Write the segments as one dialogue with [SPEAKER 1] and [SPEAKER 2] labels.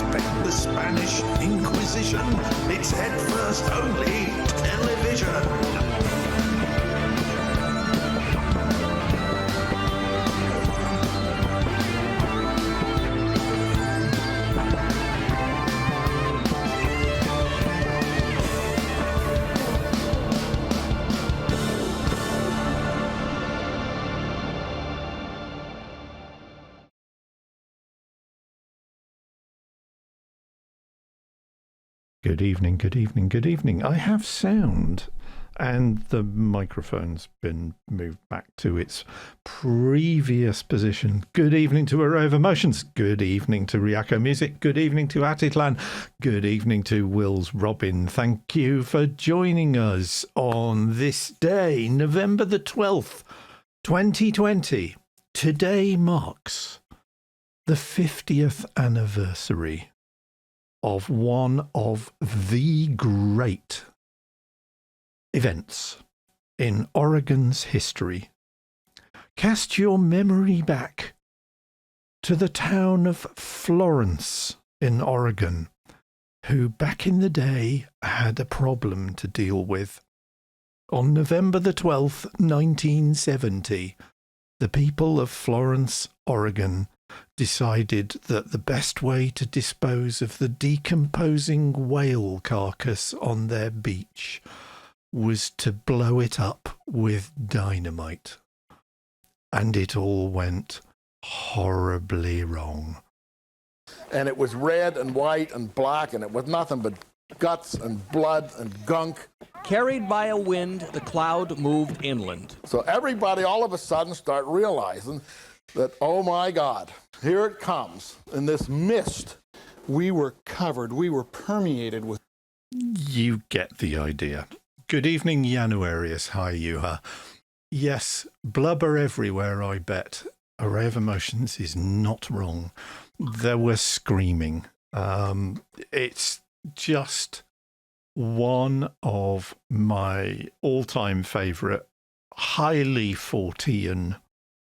[SPEAKER 1] expect the Spanish Inquisition. It's head-first only television.
[SPEAKER 2] Good evening, good evening, good evening. I have sound, and the microphone's been moved back to its previous position. Good evening to Array of Emotions. Good evening to Riako Music. Good evening to Atitlan. Good evening to Will's Robin. Thank you for joining us on this day, November the 12th, 2020. Today marks the 50th anniversary of one of the great events in Oregon's history. Cast your memory back to the town of Florence in Oregon, who back in the day had a problem to deal with. On November the 12th, 1970, the people of Florence, Oregon, decided that the best way to dispose of the decomposing whale carcass on their beach was to blow it up with dynamite. And it all went horribly wrong.
[SPEAKER 3] And it was red and white and black, and it was nothing but guts and blood and gunk.
[SPEAKER 4] Carried by a wind, the cloud moved inland.
[SPEAKER 3] So everybody all of a sudden start realizing that, oh my God, here it comes in this mist.
[SPEAKER 5] We were covered, we were permeated with...
[SPEAKER 2] You get the idea. Good evening, Januarius. Hi, Juha. Yes, blubber everywhere, I bet. Array of Emotions is not wrong. There was screaming. It's just one of my all-time favourite, highly Fortean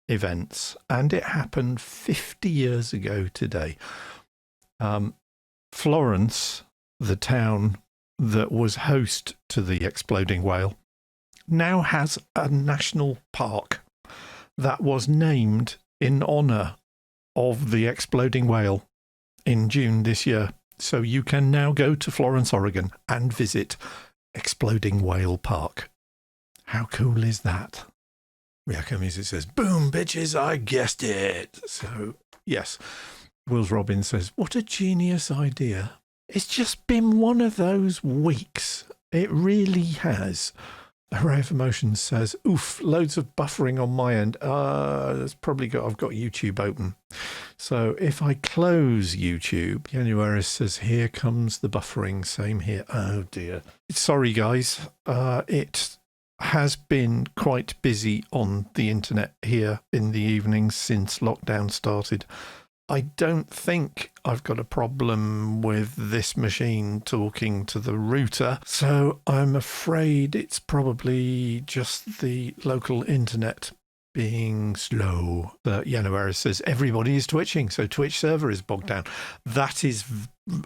[SPEAKER 2] events, and it happened 50 years ago today. Florence, the town that was host to the exploding whale, now has a national park that was named in honour of the exploding whale in June this year. So you can now go to Florence, Oregon and visit Exploding Whale Park. How cool is that? Riako Music says, boom, bitches, I guessed it. So, yes. Wills Robbins says, what a genius idea. It's just been one of those weeks. It really has. Array of Emotions says, oof, loads of buffering on my end. That's probably I've got YouTube open. So if I close YouTube, Januaris says, here comes the buffering. Same here. Oh dear. Sorry, guys. It has been quite busy on the internet here in the evenings since lockdown started. I don't think I've got a problem with this machine talking to the router, so I'm afraid it's probably just the local internet being slow. January says everybody is twitching, so Twitch server is bogged down. That is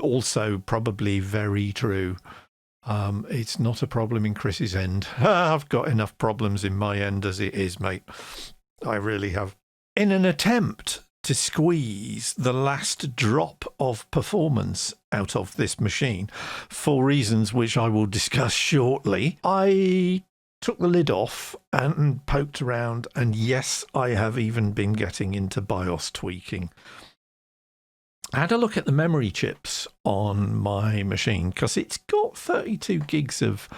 [SPEAKER 2] also probably very true. It's not a problem in Chris's end. I've got enough problems in my end as it is, mate. I really have. In an attempt to squeeze the last drop of performance out of this machine, for reasons which I will discuss shortly, I took the lid off and poked around, and yes, I have even been getting into BIOS tweaking. I had a look at the memory chips on my machine because it's got 32 gigs of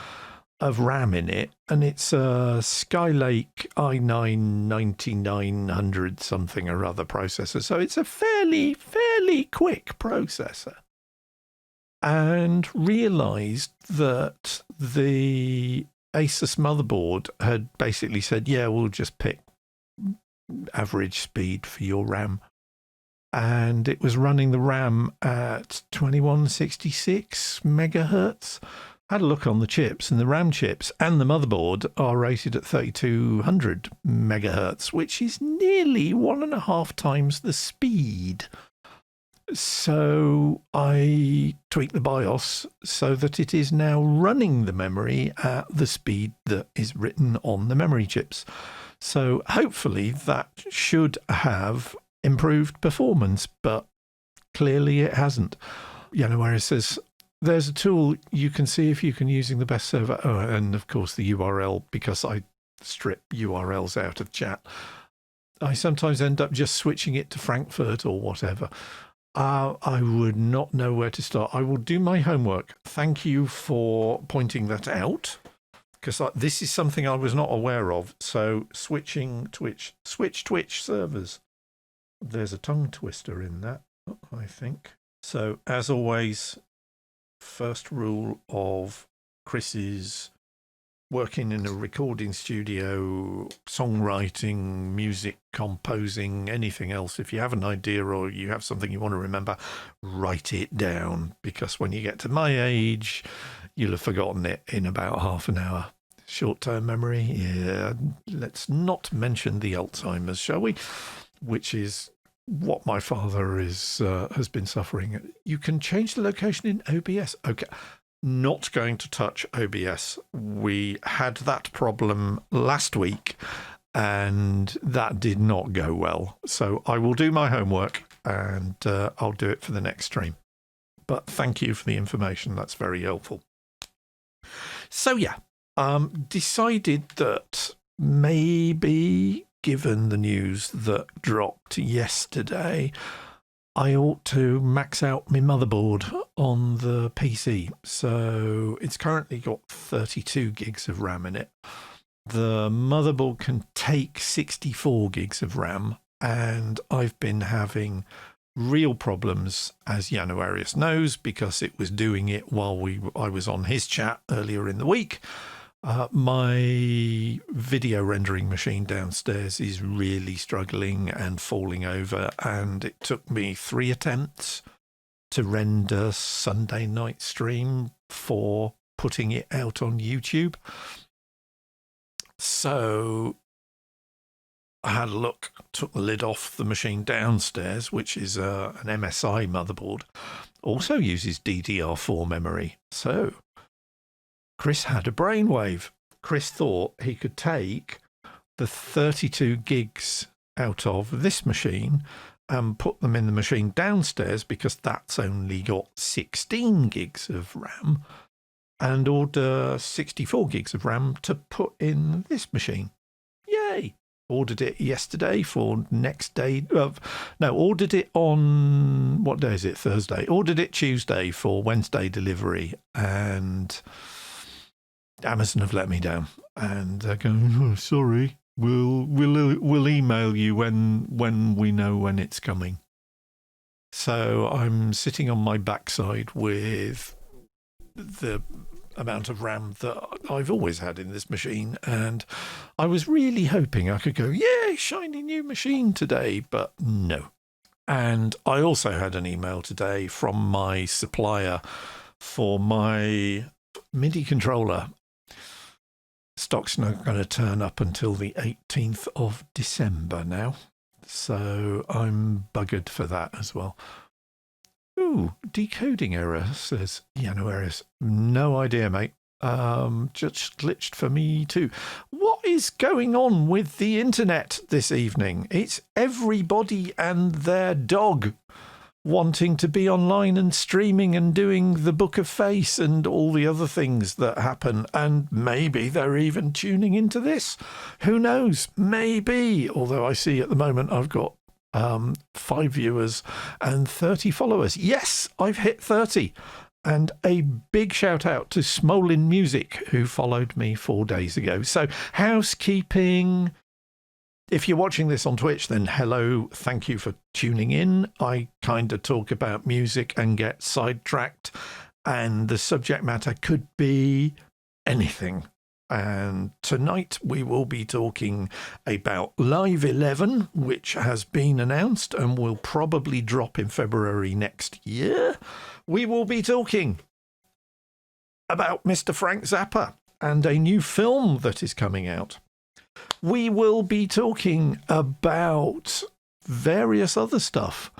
[SPEAKER 2] RAM in it, and it's a Skylake i9 9900 something or other processor, so it's a fairly quick processor. And realised that the Asus motherboard had basically said, yeah, we'll just pick average speed for your RAM. And it was running the RAM at 2166 megahertz. Had a look on the chips, and the RAM chips and the motherboard are rated at 3200 megahertz, which is nearly 1.5 times the speed. So I tweaked the BIOS so that it is now running the memory at the speed that is written on the memory chips. So hopefully that should have improved performance, but clearly it hasn't. Where it says there's a tool you can see if you can using the best server. Oh, and of course the URL, because I strip URLs out of chat. I sometimes end up just switching it to Frankfurt or whatever. I would not know where to start. I will do my homework. Thank you for pointing that out, because this is something I was not aware of. So switch Twitch servers. There's a tongue twister in that, I think. So as always, first rule of Chris's working in a recording studio, songwriting, music composing, anything else. If you have an idea or you have something you want to remember, write it down, because when you get to my age, you'll have forgotten it in about half an hour. Short-term memory, yeah. Let's not mention the Alzheimer's, shall we? Which is what my father has been suffering. You can change the location in OBS. Okay. Not going to touch OBS. We had that problem last week and that did not go well. So I will do my homework and I'll do it for the next stream. But thank you for the information. That's very helpful. So yeah, decided that maybe, given the news that dropped yesterday, I ought to max out my motherboard on the PC. So it's currently got 32 gigs of RAM in it. The motherboard can take 64 gigs of RAM, and I've been having real problems, as Yano Arias knows, because it was doing it while I was on his chat earlier in the week. My video rendering machine downstairs is really struggling and falling over, and it took me 3 attempts to render Sunday night stream for putting it out on YouTube. So I had a look, took the lid off the machine downstairs, which is an MSI motherboard, also uses DDR4 memory. So Chris had a brainwave. Chris thought he could take the 32 gigs out of this machine and put them in the machine downstairs, because that's only got 16 gigs of RAM, and order 64 gigs of RAM to put in this machine. Yay! Ordered it yesterday for next day. Ordered it on, what day is it? Thursday. Ordered it Tuesday for Wednesday delivery, and Amazon have let me down, and they're going, oh, sorry, we'll email you when we know when it's coming. So I'm sitting on my backside with the amount of RAM that I've always had in this machine, and I was really hoping I could go, yay, shiny new machine today, but no. And I also had an email today from my supplier for my MIDI controller. Stock's not going to turn up until the 18th of December now, so I'm buggered for that as well. Ooh, decoding error, says Yano Arias. No idea, mate. Just glitched for me too. What is going on with the internet this evening? It's everybody and their dog wanting to be online and streaming and doing the Book of Face and all the other things that happen. And maybe they're even tuning into this. Who knows? Maybe. Although I see at the moment I've got 5 viewers and 30 followers. Yes, I've hit 30. And a big shout out to Smolin Music, who followed me 4 days ago. So housekeeping. If you're watching this on Twitch, then hello, thank you for tuning in. I kind of talk about music and get sidetracked, and the subject matter could be anything. And tonight we will be talking about Live 11, which has been announced and will probably drop in February next year. We will be talking about Mr. Frank Zappa and a new film that is coming out. We will be talking about various other stuff.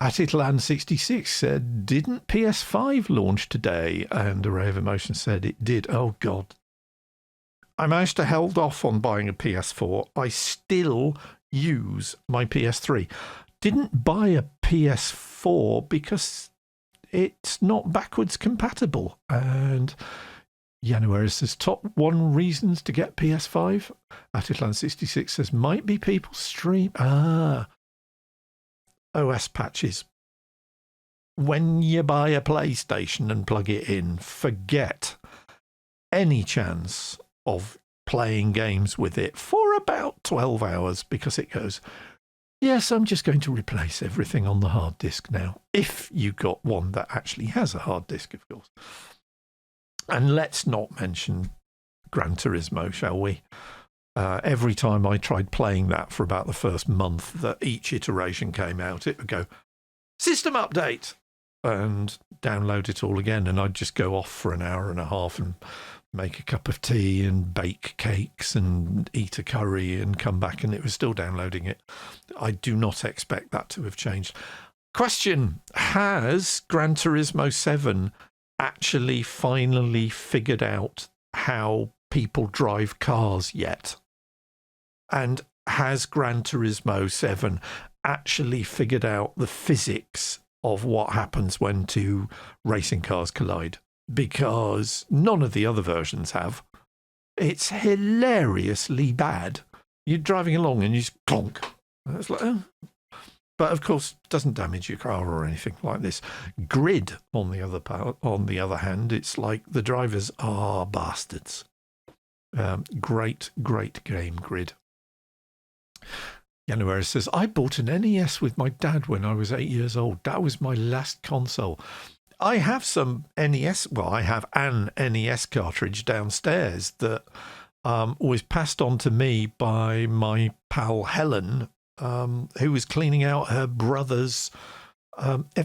[SPEAKER 2] Atitlan66 said, didn't PS5 launch today? And Array of Emotion said it did. Oh, God. I managed to hold off on buying a PS4. I still use my PS3. Didn't buy a PS4 because it's not backwards compatible. And January says, top 1 reasons to get PS5. Atitlan66 says, might be people stream. OS patches. When you buy a PlayStation and plug it in, forget any chance of playing games with it for about 12 hours because it goes, yes, I'm just going to replace everything on the hard disk now. If you got one that actually has a hard disk, of course. And let's not mention Gran Turismo, shall we? Every time I tried playing that for about the first month that each iteration came out, it would go, system update, and download it all again. And I'd just go off for an hour and a half and make a cup of tea and bake cakes and eat a curry and come back, and it was still downloading it. I do not expect that to have changed. Question, has Gran Turismo 7 actually finally figured out how people drive cars yet? And has Gran Turismo 7 actually figured out the physics of what happens when two racing cars collide? Because none of the other versions have. It's hilariously bad. You're driving along and you just clonk. It's like, oh. But of course, it doesn't damage your car or anything like this. Grid, on the other hand, it's like the drivers are bastards. Great game, Grid. January says, I bought an NES with my dad when I was 8 years old. That was my last console. I have some NES. Well, I have an NES cartridge downstairs that was passed on to me by my pal Helen, who was cleaning out her brother's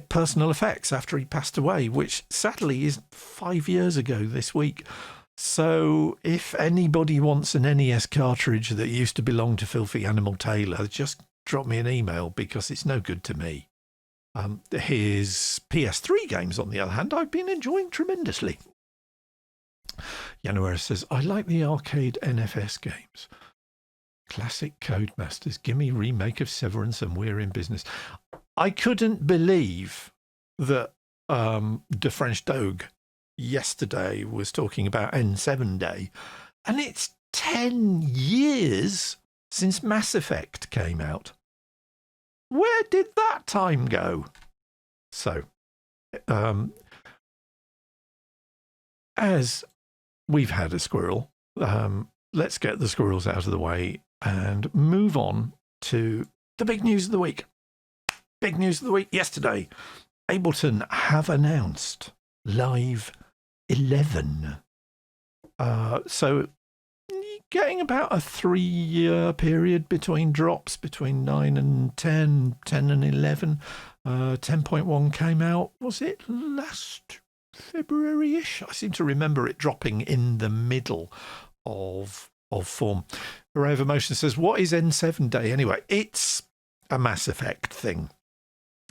[SPEAKER 2] personal effects after he passed away, which sadly is 5 years ago this week. So if anybody wants an NES cartridge that used to belong to Filthy Animal Taylor, just drop me an email because it's no good to me. His PS3 games, on the other hand, I've been enjoying tremendously. January says, I like the arcade NFS games. Classic Codemasters, gimme remake of Severance and we're in business. I couldn't believe that the French Dogue yesterday was talking about N7 Day, and it's 10 years since Mass Effect came out. Where did that time go? So, as we've had a squirrel, let's get the squirrels out of the way and move on to the big news of the week. Big news of the week yesterday. Ableton have announced Live 11. So getting about a 3-year period between drops, between 9 and 10, 10 and 11. 10.1 came out, was it last February-ish? I seem to remember it dropping in the middle of form. Array of Emotion says, what is N7 Day anyway? It's a Mass Effect thing.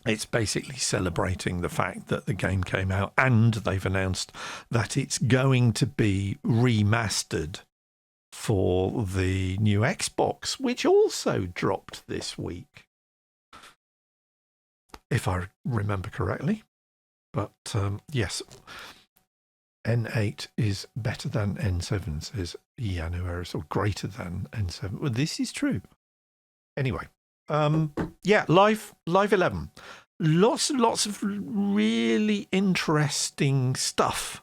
[SPEAKER 2] It's basically celebrating the fact that the game came out, and they've announced that it's going to be remastered for the new Xbox, which also dropped this week, if I remember correctly. But yes, N8 is better than N7, says Januaris, or greater than N7. Well, this is true. Anyway, yeah, Live 11. Lots and lots of really interesting stuff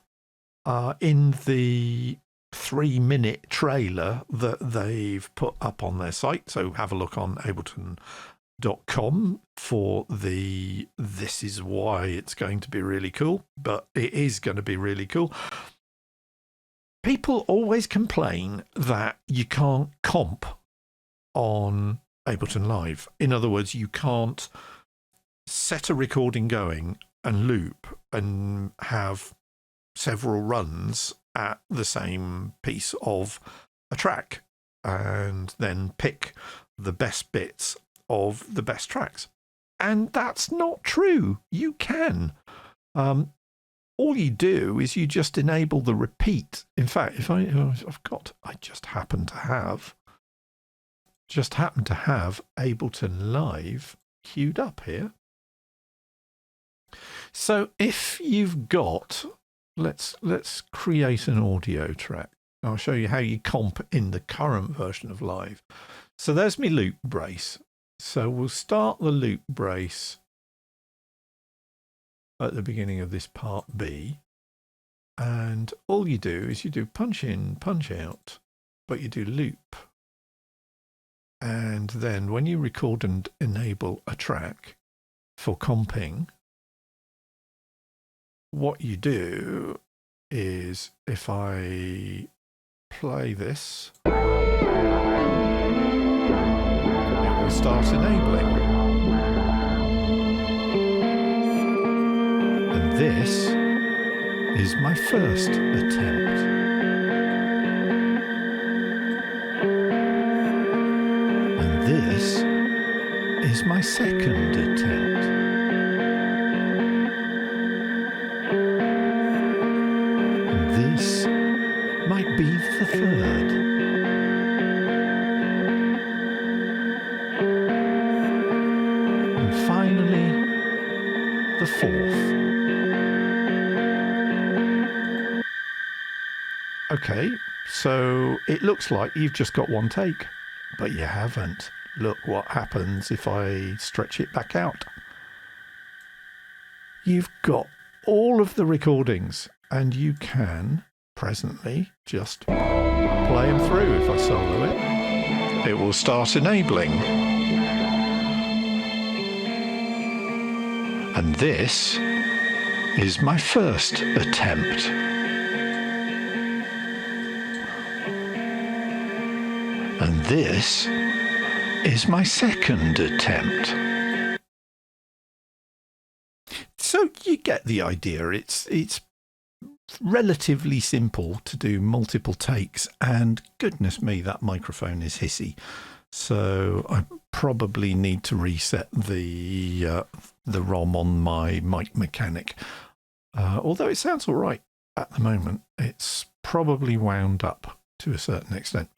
[SPEAKER 2] in the 3-minute trailer that they've put up on their site. So have a look on ableton.com for this is why it's going to be really cool, but it is going to be really cool. People always complain that you can't comp on Ableton Live. In other words, you can't set a recording going and loop and have several runs at the same piece of a track and then pick the best bits of the best tracks. And that's not true. You can. All you do is you just enable the repeat. In fact, if I just happen to have Ableton Live queued up here. So if you've got, let's create an audio track. I'll show you how you comp in the current version of Live. So there's my loop brace. So we'll start the loop brace at the beginning of this part B. And all you do is you do punch in, punch out, but you do loop. And then when you record and enable a track for comping, what you do is, if I play this, it will start enabling. And this is my first attempt. And this is my second attempt. This might be the third. And finally, the fourth. Okay, so it looks like you've just got one take, but you haven't. Look what happens if I stretch it back out. You've got all of the recordings, and you can presently just play them through. If I solo it, it will start enabling. And this is my first attempt. And this is my second attempt. So you get the idea. It's relatively simple to do multiple takes, and goodness me, that microphone is hissy. So I probably need to reset the ROM on my mic mechanic. Although it sounds all right at the moment, it's probably wound up to a certain extent.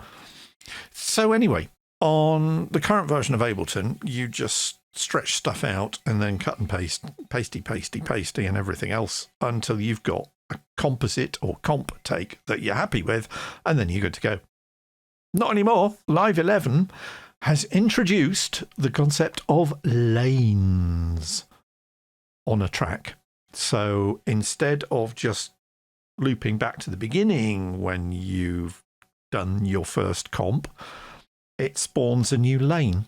[SPEAKER 2] So anyway, on the current version of Ableton, you just stretch stuff out and then cut and paste, pasty, and everything else until you've got a composite or comp take that you're happy with, and then you're good to go. Not anymore. Live 11 has introduced the concept of lanes on a track. So instead of just looping back to the beginning when you've done your first comp, it spawns a new lane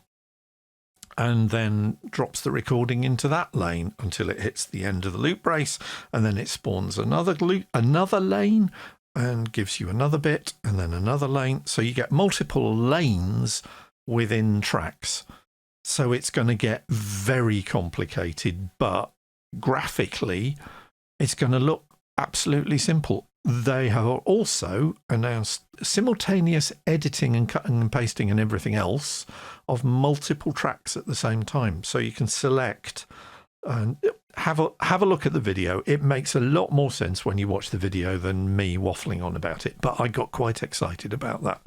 [SPEAKER 2] and then drops the recording into that lane until it hits the end of the loop brace, and then it spawns another lane and gives you another bit and then another lane. So you get multiple lanes within tracks. So it's going to get very complicated, but graphically it's going to look absolutely simple. They have also announced simultaneous editing and cutting and pasting and everything else of multiple tracks at the same time. So you can select and have a look at the video. It makes a lot more sense when you watch the video than me waffling on about it. But I got quite excited about that.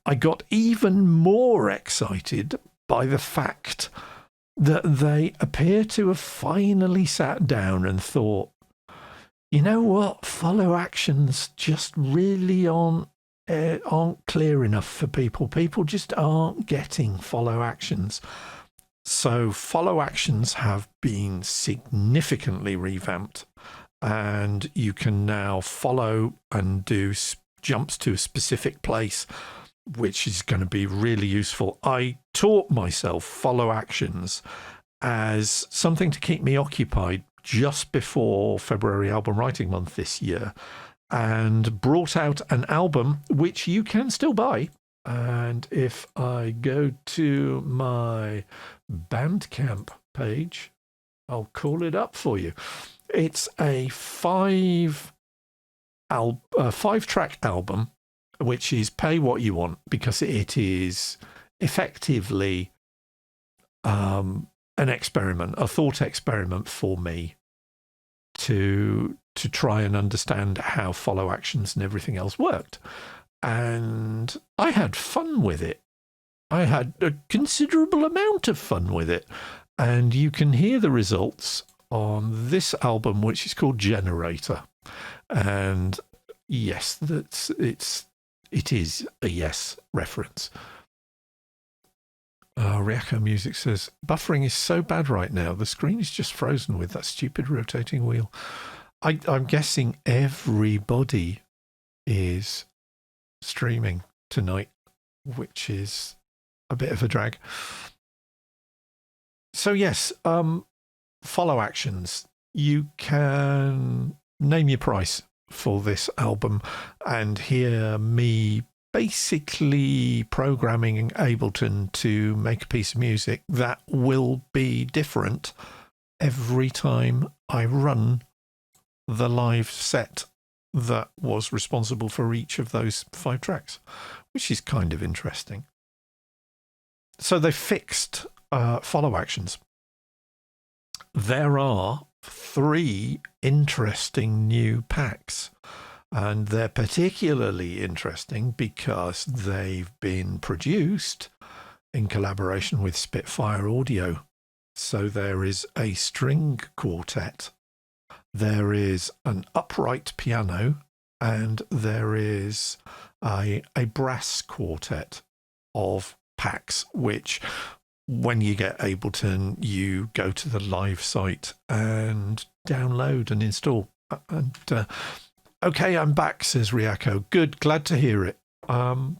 [SPEAKER 2] I got even more excited by the fact that they appear to have finally sat down and thought, you know what, follow actions just really aren't clear enough for people. People just aren't getting follow actions. So follow actions have been significantly revamped, and you can now follow and do jumps to a specific place, which is going to be really useful. I taught myself follow actions as something to keep me occupied just before February Album Writing Month this year, and brought out an album which you can still buy. And if I go to my Bandcamp page, I'll call it up for you. It's a 5-track album, which is pay what you want, because it is effectively an experiment, a thought experiment for me to try and understand how follow actions and everything else worked. And I had fun with it. I had a considerable amount of fun with it. And you can hear the results on this album, which is called Generator. And yes, it is a Yes reference. Ryako Music says, buffering is so bad right now. The screen is just frozen with that stupid rotating wheel. I'm guessing everybody is streaming tonight, which is a bit of a drag. So yes, follow actions. You can name your price for this album and hear me basically programming Ableton to make a piece of music that will be different every time I run the live set that was responsible for each of those 5 tracks, which is kind of interesting. So they fixed follow actions. There are 3 interesting new packs, and they're particularly interesting because they've been produced in collaboration with Spitfire Audio. So there is a string quartet, there is an upright piano, and there is a brass quartet of packs, which when you get Ableton, you go to the live site and download and install. And okay, I'm back, says Ryako. Good, glad to hear it. I'm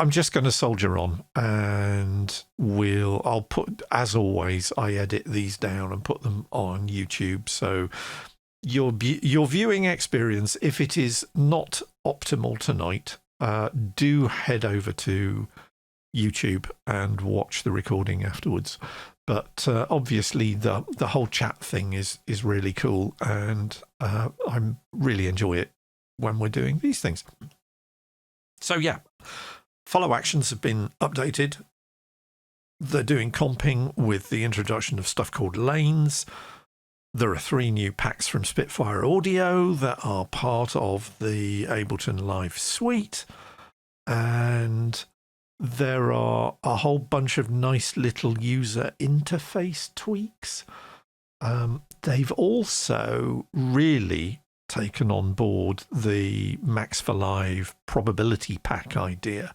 [SPEAKER 2] just going to soldier on, and I'll put, as always, I edit these down and put them on YouTube. So your viewing experience, if it is not optimal tonight, do head over to YouTube and watch the recording afterwards. But obviously the whole chat thing is really cool, and I really enjoy it when we're doing these things. So yeah, follow actions have been updated. They're doing comping with the introduction of stuff called lanes. There are 3 new packs from Spitfire Audio that are part of the Ableton Live suite. And there are a whole bunch of nice little user interface tweaks. They've also really taken on board the Max for Live probability pack idea.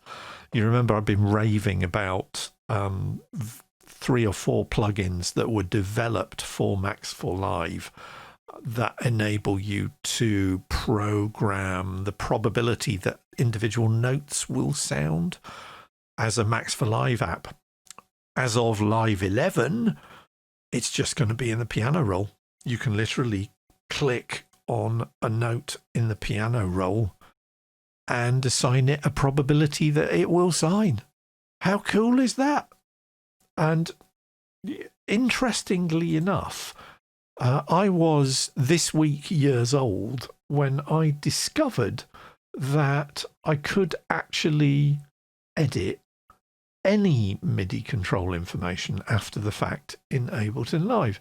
[SPEAKER 2] You remember I've been raving about 3 or 4 plugins that were developed for Max for Live that enable you to program the probability that individual notes will sound as a Max for Live app. As of Live 11, it's just going to be in the piano roll. You can literally click on a note in the piano roll and assign it a probability that it will sign. How cool is that? And interestingly enough, I was this week years old when I discovered that I could actually edit any MIDI control information after the fact in Ableton Live.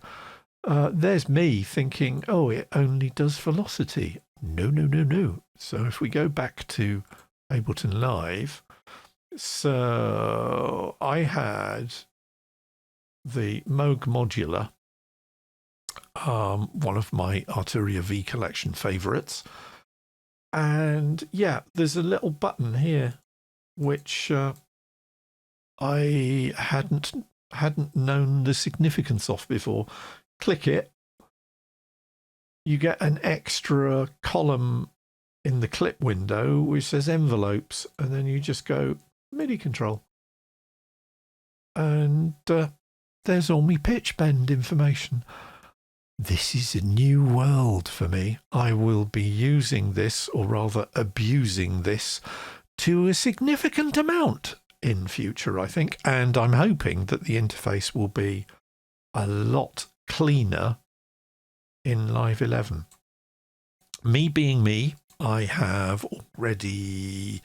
[SPEAKER 2] There's me thinking, oh, it only does velocity. No. So if we go back to Ableton Live, so I had the Moog modular, one of my Arturia V collection favorites. And yeah, there's a little button here which I hadn't known the significance of before. Click it, you get an extra column in the clip window which says envelopes, and then you just go MIDI control, and there's all my pitch bend information. This is a new world for me. I will be using this, or rather abusing this, to a significant amount in future, I think, and I'm hoping that the interface will be a lot cleaner in Live 11. Me being me, I have already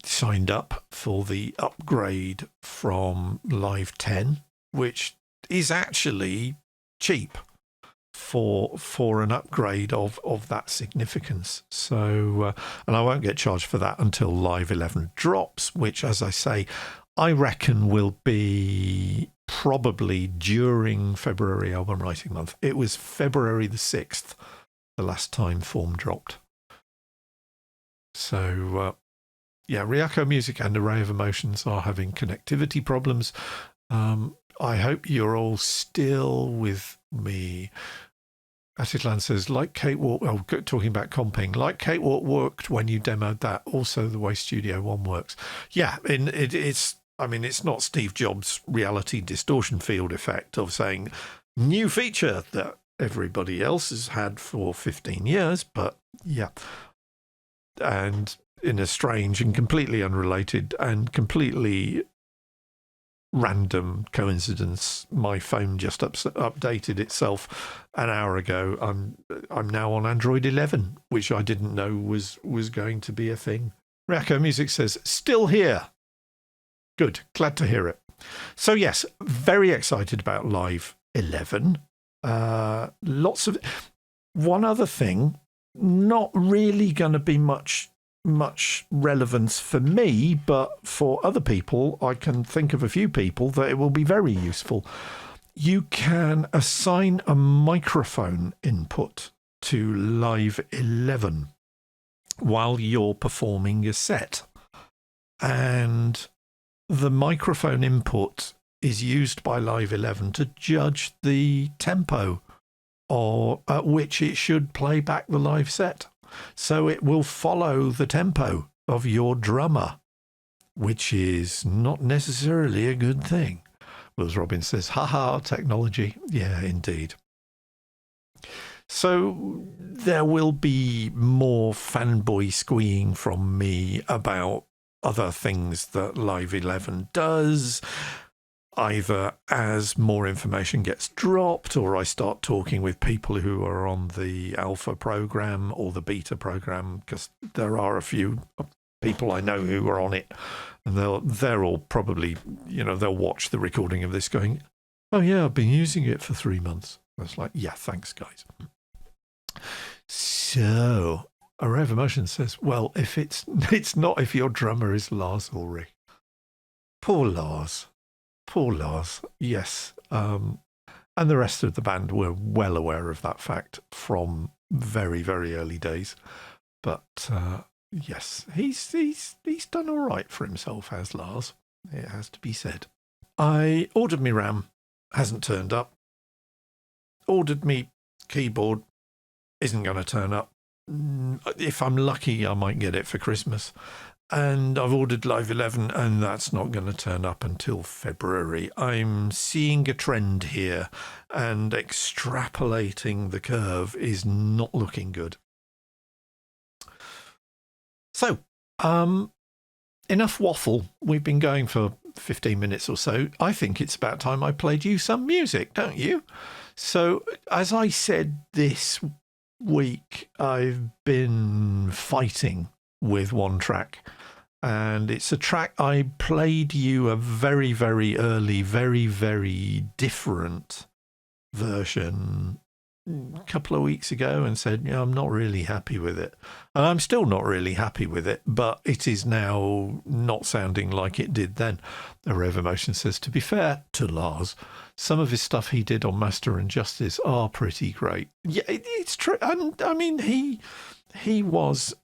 [SPEAKER 2] signed up for the upgrade from Live 10, which is actually cheap for an upgrade of that significance. So, and I won't get charged for that until Live 11 drops, which, as I say, I reckon will be probably during February album writing month. It was February the 6th, the last time Form dropped. So, Ryako Music and Array of Emotions are having connectivity problems. I hope you're all still with me. Atitlan says, like Cakewalk, talking about comping, like Cakewalk worked when you demoed that, also the way Studio One works. Yeah, it's not Steve Jobs' reality distortion field effect of saying, new feature that everybody else has had for 15 years, but yeah. And in a strange and completely unrelated and completely random coincidence, my phone just updated itself an hour ago. I'm now on Android 11, which I didn't know was going to be a thing. Ryako Music says, still here. Good, glad to hear it. So yes, very excited about Live 11. Lots of... One other thing, not really going to be much relevance for me, but for other people, I can think of a few people that it will be very useful. You can assign a microphone input to Live 11 while you're performing a set. And the microphone input is used by Live 11 to judge the tempo or at which it should play back the live set. So it will follow the tempo of your drummer, which is not necessarily a good thing. Wills Robbins says, haha, technology. Yeah, indeed. So there will be more fanboy squeeing from me about other things that Live 11 does, either as more information gets dropped or I start talking with people who are on the alpha program or the beta program, because there are a few people I know who are on it, and they're all probably, they'll watch the recording of this going, oh yeah, I've been using it for 3 months. I was like, yeah, thanks guys. So Array of Emotion says, well, if it's not if your drummer is Lars Ulrich. Poor Lars. Yes. And the rest of the band were well aware of that fact from very, very early days. But yes, he's done all right for himself, has Lars. It has to be said. I ordered me RAM, hasn't turned up. Ordered me keyboard, isn't going to turn up. If I'm lucky, I might get it for Christmas. And I've ordered Live 11, and that's not going to turn up until February. I'm seeing a trend here, and extrapolating the curve is not looking good. So, enough waffle. We've been going for 15 minutes or so. I think it's about time I played you some music, don't you? So, as I said this week, I've been fighting with one track, and it's a track I played you a very, very early, very, very different version a couple of weeks ago and said, yeah, I'm not really happy with it. And I'm still not really happy with it, but it is now not sounding like it did then. Array of Emotion says, to be fair to Lars, some of his stuff he did on Master and Justice are pretty great. Yeah, it's true. And I mean, he was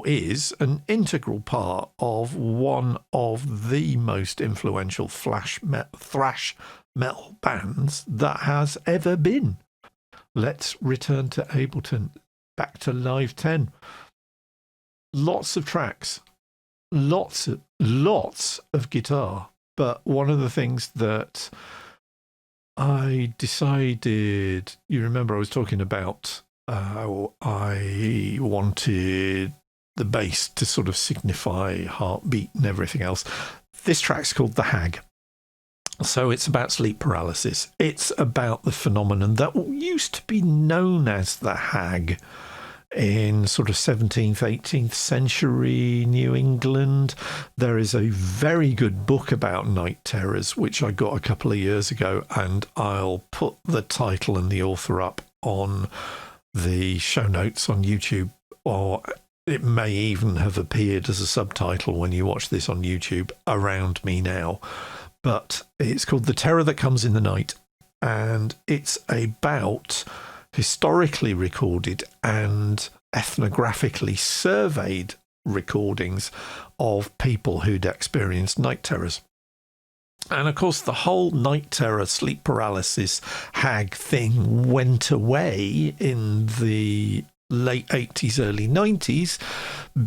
[SPEAKER 2] is an integral part of one of the most influential thrash metal bands that has ever been. Let's return to Ableton, back to Live 10. Lots of tracks, lots of guitar. But one of the things that I decided, you remember I was talking about I wanted the bass to sort of signify heartbeat and everything else. This track's called The Hag. So it's about sleep paralysis. It's about the phenomenon that used to be known as the Hag. in sort of 17th, 18th century New England. There is a very good book about night terrors, which I got a couple of years ago, and I'll put the title and the author up on the show notes on YouTube, or it may even have appeared as a subtitle when you watch this on YouTube around me now. But it's called The Terror That Comes in the Night, and it's about historically recorded and ethnographically surveyed recordings of people who'd experienced night terrors. And of course, the whole night terror, sleep paralysis, hag thing went away in the late 80s, early 90s,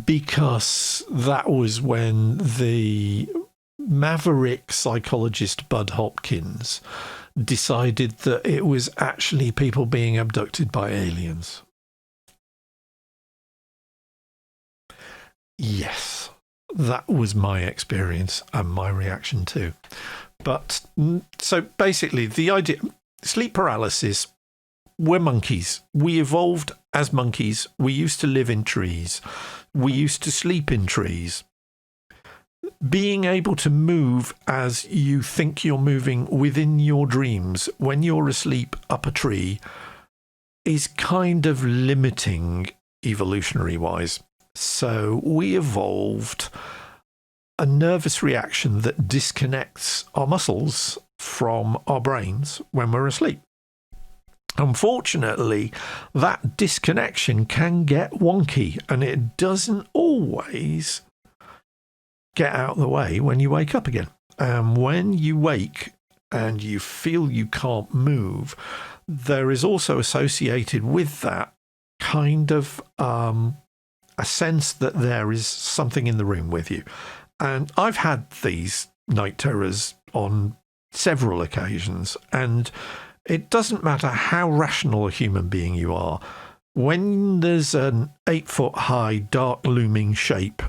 [SPEAKER 2] because that was when the maverick psychologist Bud Hopkins decided that it was actually people being abducted by aliens. Yes, that was my experience and my reaction too. But so basically the idea, sleep paralysis, we're monkeys. We evolved as monkeys. We used to live in trees. We used to sleep in trees. Being able to move as you think you're moving within your dreams when you're asleep up a tree is kind of limiting evolutionary wise. So we evolved a nervous reaction that disconnects our muscles from our brains when we're asleep. Unfortunately, that disconnection can get wonky, and it doesn't always get out of the way when you wake up again. And when you wake and you feel you can't move, there is also associated with that kind of a sense that there is something in the room with you. And I've had these night terrors on several occasions, and it doesn't matter how rational a human being you are. When there's an 8-foot-high, dark looming shape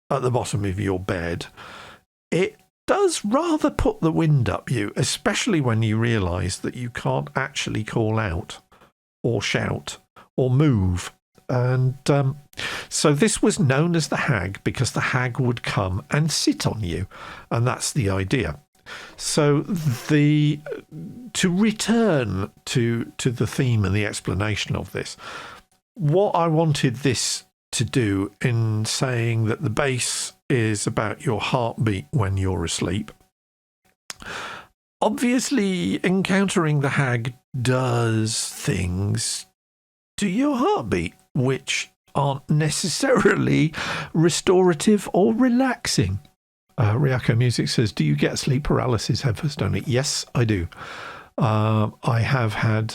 [SPEAKER 2] at the bottom of your bed, it does rather put the wind up you, especially when you realise that you can't actually call out or shout or move. And so this was known as the hag because the hag would come and sit on you, and that's the idea. So to return to the theme and the explanation of this, what I wanted this to do in saying that the bass is about your heartbeat when you're asleep. Obviously, encountering the hag does things to your heartbeat which aren't necessarily restorative or relaxing. Ryako Music says, do you get sleep paralysis headfirst only? Yes, I do. I have had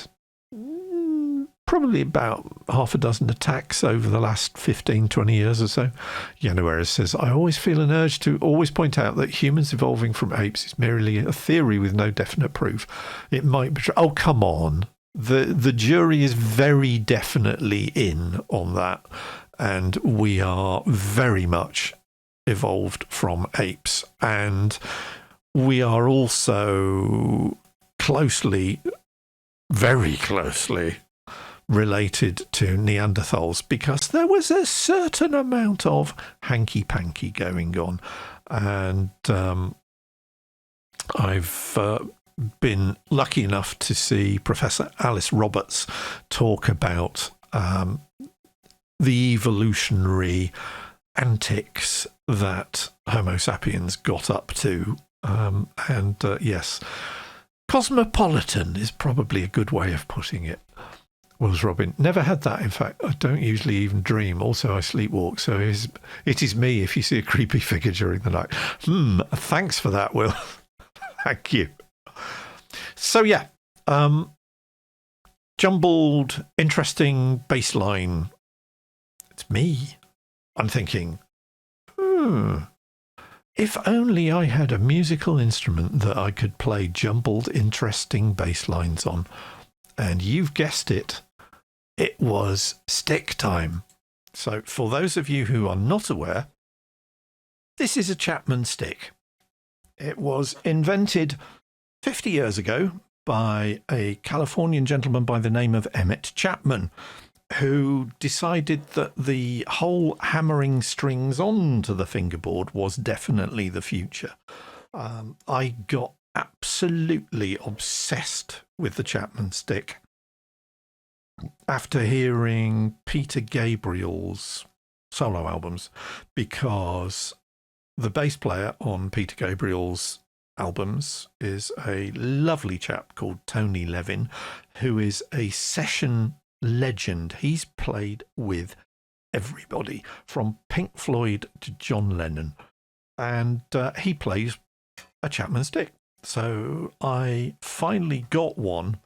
[SPEAKER 2] probably about half a dozen attacks over the last 15, 20 years or so. Yanuera says, I always feel an urge to always point out that humans evolving from apes is merely a theory with no definite proof. It might be true. Oh, come on. The jury is very definitely in on that. And we are very much evolved from apes. And we are also very closely related to Neanderthals, because there was a certain amount of hanky-panky going on. And I've been lucky enough to see Professor Alice Roberts talk about the evolutionary antics that Homo sapiens got up to. Yes, cosmopolitan is probably a good way of putting it. Wills Robin, never had that. In fact, I don't usually even dream. Also, I sleepwalk, so it is me if you see a creepy figure during the night. Thanks for that, Will. Thank you. So, yeah, jumbled, interesting bass line. It's me. I'm thinking, if only I had a musical instrument that I could play jumbled, interesting bass lines on. And you've guessed it. It was stick time. So for those of you who are not aware, this is a Chapman Stick. It was invented 50 years ago by a Californian gentleman by the name of Emmett Chapman. who decided that the whole hammering strings onto the fingerboard was definitely the future. I got absolutely obsessed with the Chapman Stick after hearing Peter Gabriel's solo albums, because the bass player on Peter Gabriel's albums is a lovely chap called Tony Levin, who is a session legend. He's played with everybody from Pink Floyd to John Lennon, and he plays a Chapman Stick. So I finally got one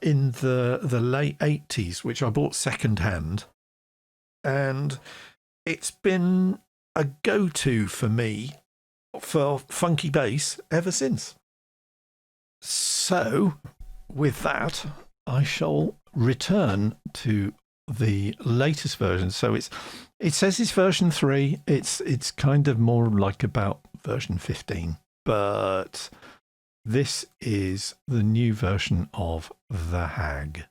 [SPEAKER 2] in the late 80s, which I bought second hand, and it's been a go-to for me for funky bass ever since. So with that, I shall return to the latest version. So it says it's version 3. It's kind of more like about version 15, but this is the new version of The Hag.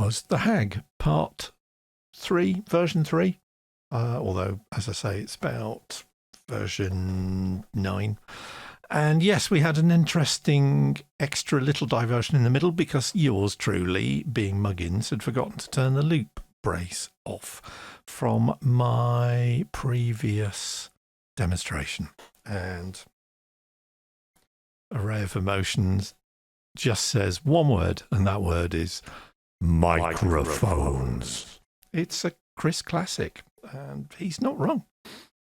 [SPEAKER 2] was The Hag, part 3, version 3. Although, as I say, it's about version 9. And yes, we had an interesting extra little diversion in the middle because yours truly, being Muggins, had forgotten to turn the loop brace off from my previous demonstration. And Array of Emotions just says one word, and that word is microphones. It's a Chris classic, and he's not wrong.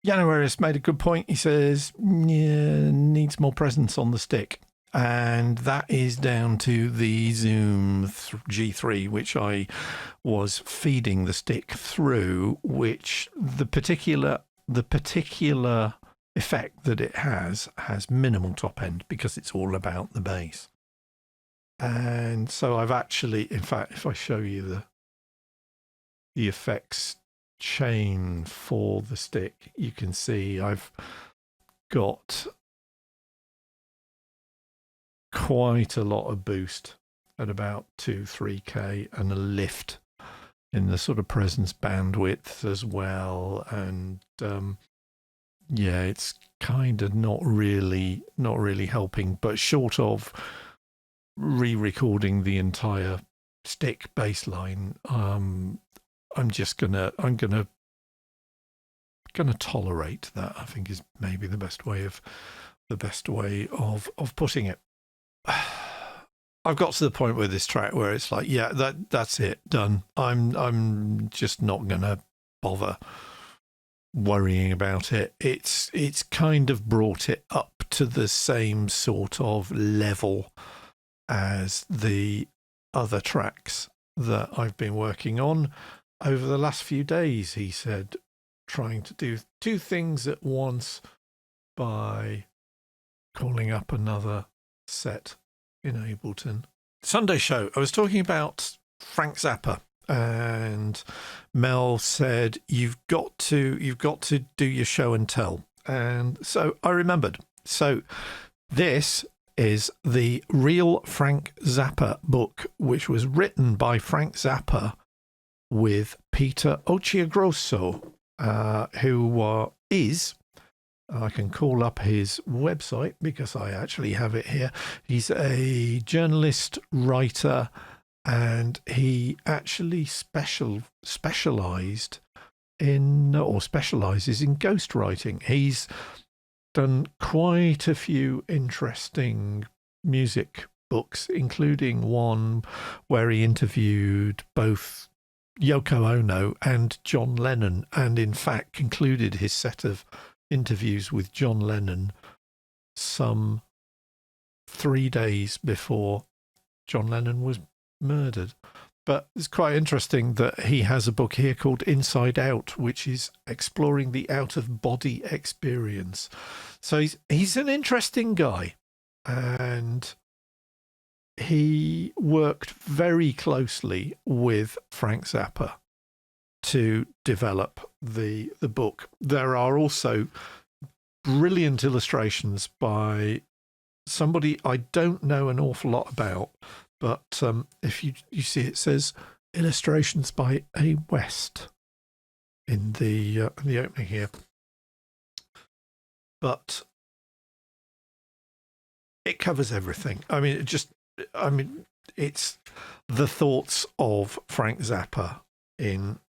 [SPEAKER 2] Januarius made a good point. He says, yeah, needs more presence on the stick. And that is down to the Zoom G3, which I was feeding the stick through, which the particular effect that it has minimal top end because it's all about the bass. And so I've actually, in fact, if I show you the effects chain for the stick, you can see I've got quite a lot of boost at about 2-3K and a lift in the sort of presence bandwidth as well. And yeah, it's kind of not really helping, but short of re-recording the entire stick bass line, I'm gonna tolerate that, I think, is maybe the best way of putting it. I've got to the point with this track where it's like, yeah, that's it, done. I'm just not gonna bother worrying about it. It's kind of brought it up to the same sort of level as the other tracks that I've been working on over the last few days, he said, trying to do 2 things at once by calling up another set in Ableton. Sunday show, I was talking about Frank Zappa, and Mel said, you've got to do your show and tell. And so I remembered. So this is the Real Frank Zappa book, which was written by Frank Zappa with Peter Occhiagrosso, who is, I can call up his website because I actually have it here. He's a journalist, writer, and he actually specializes in ghostwriting. He's done quite a few interesting music books, including one where he interviewed both Yoko Ono and John Lennon, and in fact concluded his set of interviews with John Lennon some 3 days before John Lennon was murdered. But it's quite interesting that he has a book here called Inside Out, which is exploring the out-of-body experience. So he's an interesting guy, and he worked very closely with Frank Zappa to develop the book. There are also brilliant illustrations by somebody I don't know an awful lot about, but if you see, it says illustrations by A. West in the opening here. But it covers everything. It's the thoughts of Frank Zappa in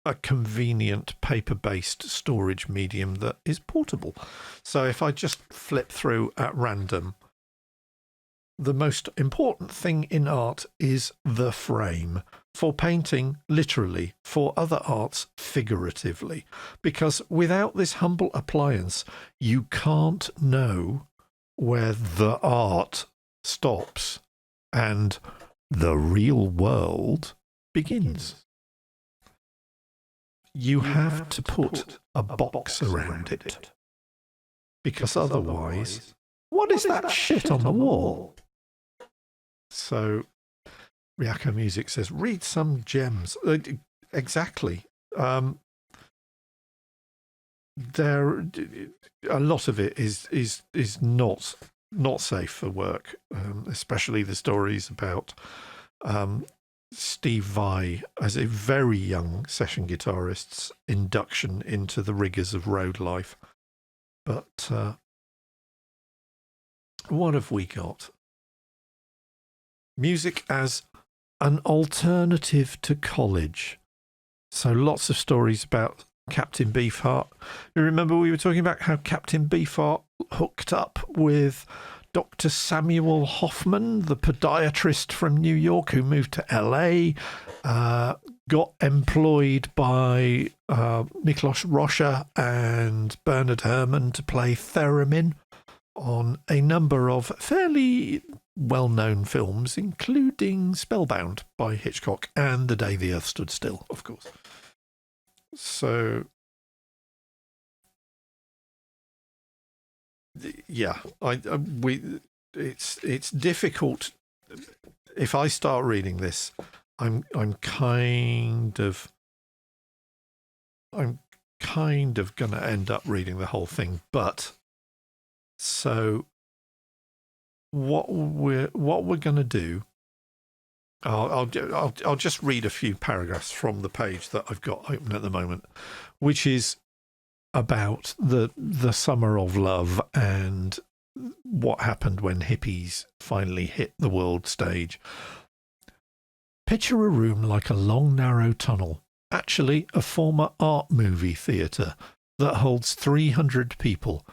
[SPEAKER 2] a convenient paper-based storage medium that is portable. So if I just flip through at random, the most important thing in art is the frame. For painting, literally. For other arts, figuratively. Because without this humble appliance, you can't know where the art stops and the real world begins. You have to put a box around it. Because otherwise, what is that shit on the wall? So, Ryako Music says, read some gems. Exactly. There, a lot of it is not safe for work, especially the stories about Steve Vai as a very young session guitarist's induction into the rigours of road life. But what have we got? Music as an alternative to college. So lots of stories about Captain Beefheart. You remember we were talking about how Captain Beefheart hooked up with Dr. Samuel Hoffman, the podiatrist from New York who moved to LA, got employed by Miklos Rocha and Bernard Herrmann to play theremin on a number of fairly well-known films, including Spellbound by Hitchcock and The Day the Earth Stood Still, of course. So, yeah, it's difficult. If I start reading this, I'm kind of going to end up reading the whole thing. But so what we're going to do, I'll just read a few paragraphs from the page that I've got open at the moment, which is about the summer of love and what happened when hippies finally hit the world stage. Picture a room like a long, narrow tunnel, actually a former art movie theatre that holds 300 people,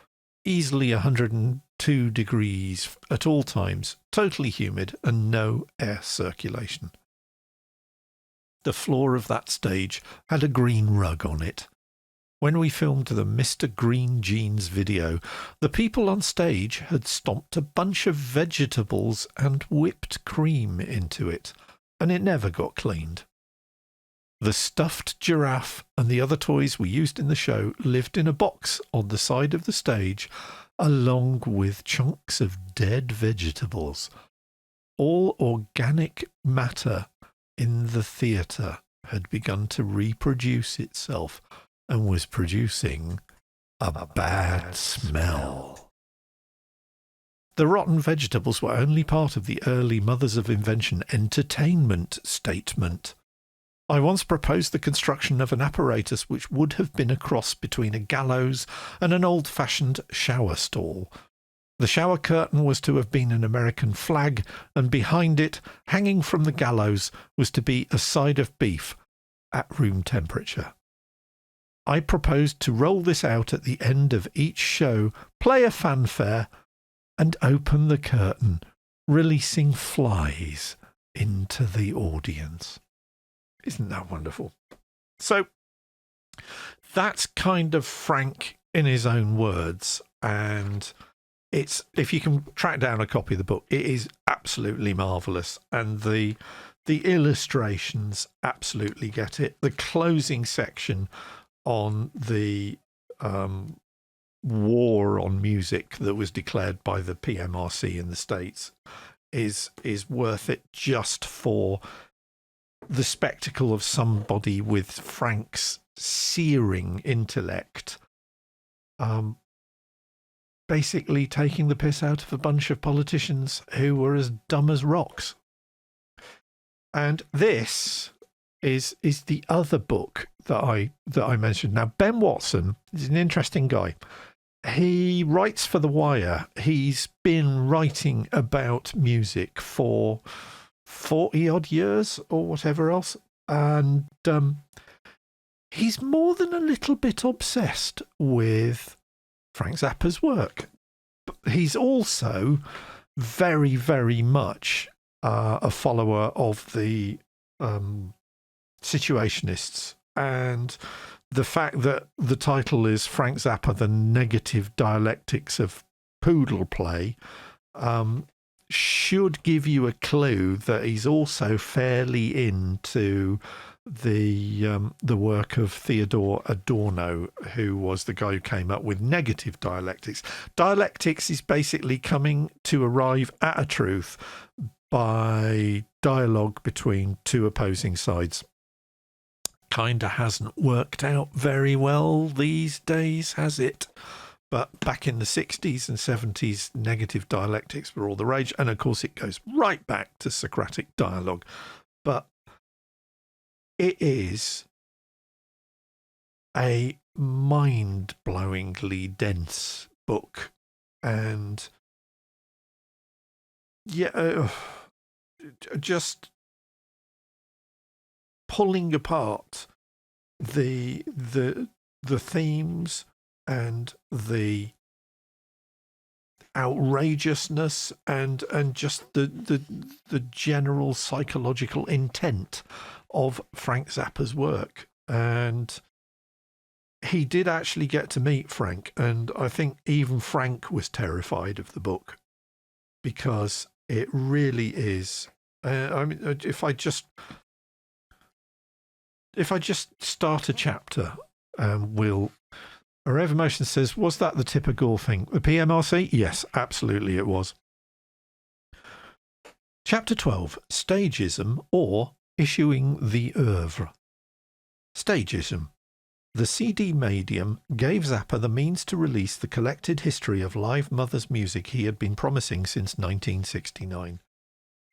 [SPEAKER 2] easily 102 degrees at all times, totally humid and no air circulation. The floor of that stage had a green rug on it. When we filmed the Mr. Green Jeans video, the people on stage had stomped a bunch of vegetables and whipped cream into it, and it never got cleaned. The stuffed giraffe and the other toys we used in the show lived in a box on the side of the stage, along with chunks of dead vegetables. All organic matter in the theatre had begun to reproduce itself and was producing a bad smell. The rotten vegetables were only part of the early Mothers of Invention entertainment statement. I once proposed the construction of an apparatus which would have been a cross between a gallows and an old-fashioned shower stall. The shower curtain was to have been an American flag, and behind it, hanging from the gallows, was to be a side of beef at room temperature. I proposed to roll this out at the end of each show, play a fanfare, and open the curtain, releasing flies into the audience. Isn't that wonderful? So that's kind of Frank in his own words, and it's, if you can track down a copy of the book, it is absolutely marvellous, and the illustrations absolutely get it. The closing section on the war on music that was declared by the PMRC in the States is worth it just for the spectacle of somebody with Frank's searing intellect basically taking the piss out of a bunch of politicians who were as dumb as rocks. And this is the other book that I mentioned. Now, Ben Watson is an interesting guy. He writes for The Wire. He's been writing about music for 40-odd years or whatever else. And he's more than a little bit obsessed with Frank Zappa's work. But he's also very, very much a follower of the Situationists, and the fact that the title is Frank Zappa, The Negative Dialectics of Poodle Play, should give you a clue that he's also fairly into the work of Theodore Adorno, who was the guy who came up with negative dialectics. Dialectics is basically coming to arrive at a truth by dialogue between two opposing sides. Kinda hasn't worked out very well these days, has it? But back in the 60s and 70s, negative dialectics were all the rage. And of course, it goes right back to Socratic dialogue. But it is a mind-blowingly dense book, and just pulling apart the themes and the outrageousness and just the general psychological intent of Frank Zappa's work. And he did actually get to meet Frank, and I think even Frank was terrified of the book, because it really is. I mean, if I just start a chapter, Rev Emotion says, was that the Tipper Gore thing? The PMRC? Yes, absolutely it was. Chapter 12, Stagism, or Issuing the Oeuvre. Stagism. The CD medium gave Zappa the means to release the collected history of live Mother's music he had been promising since 1969.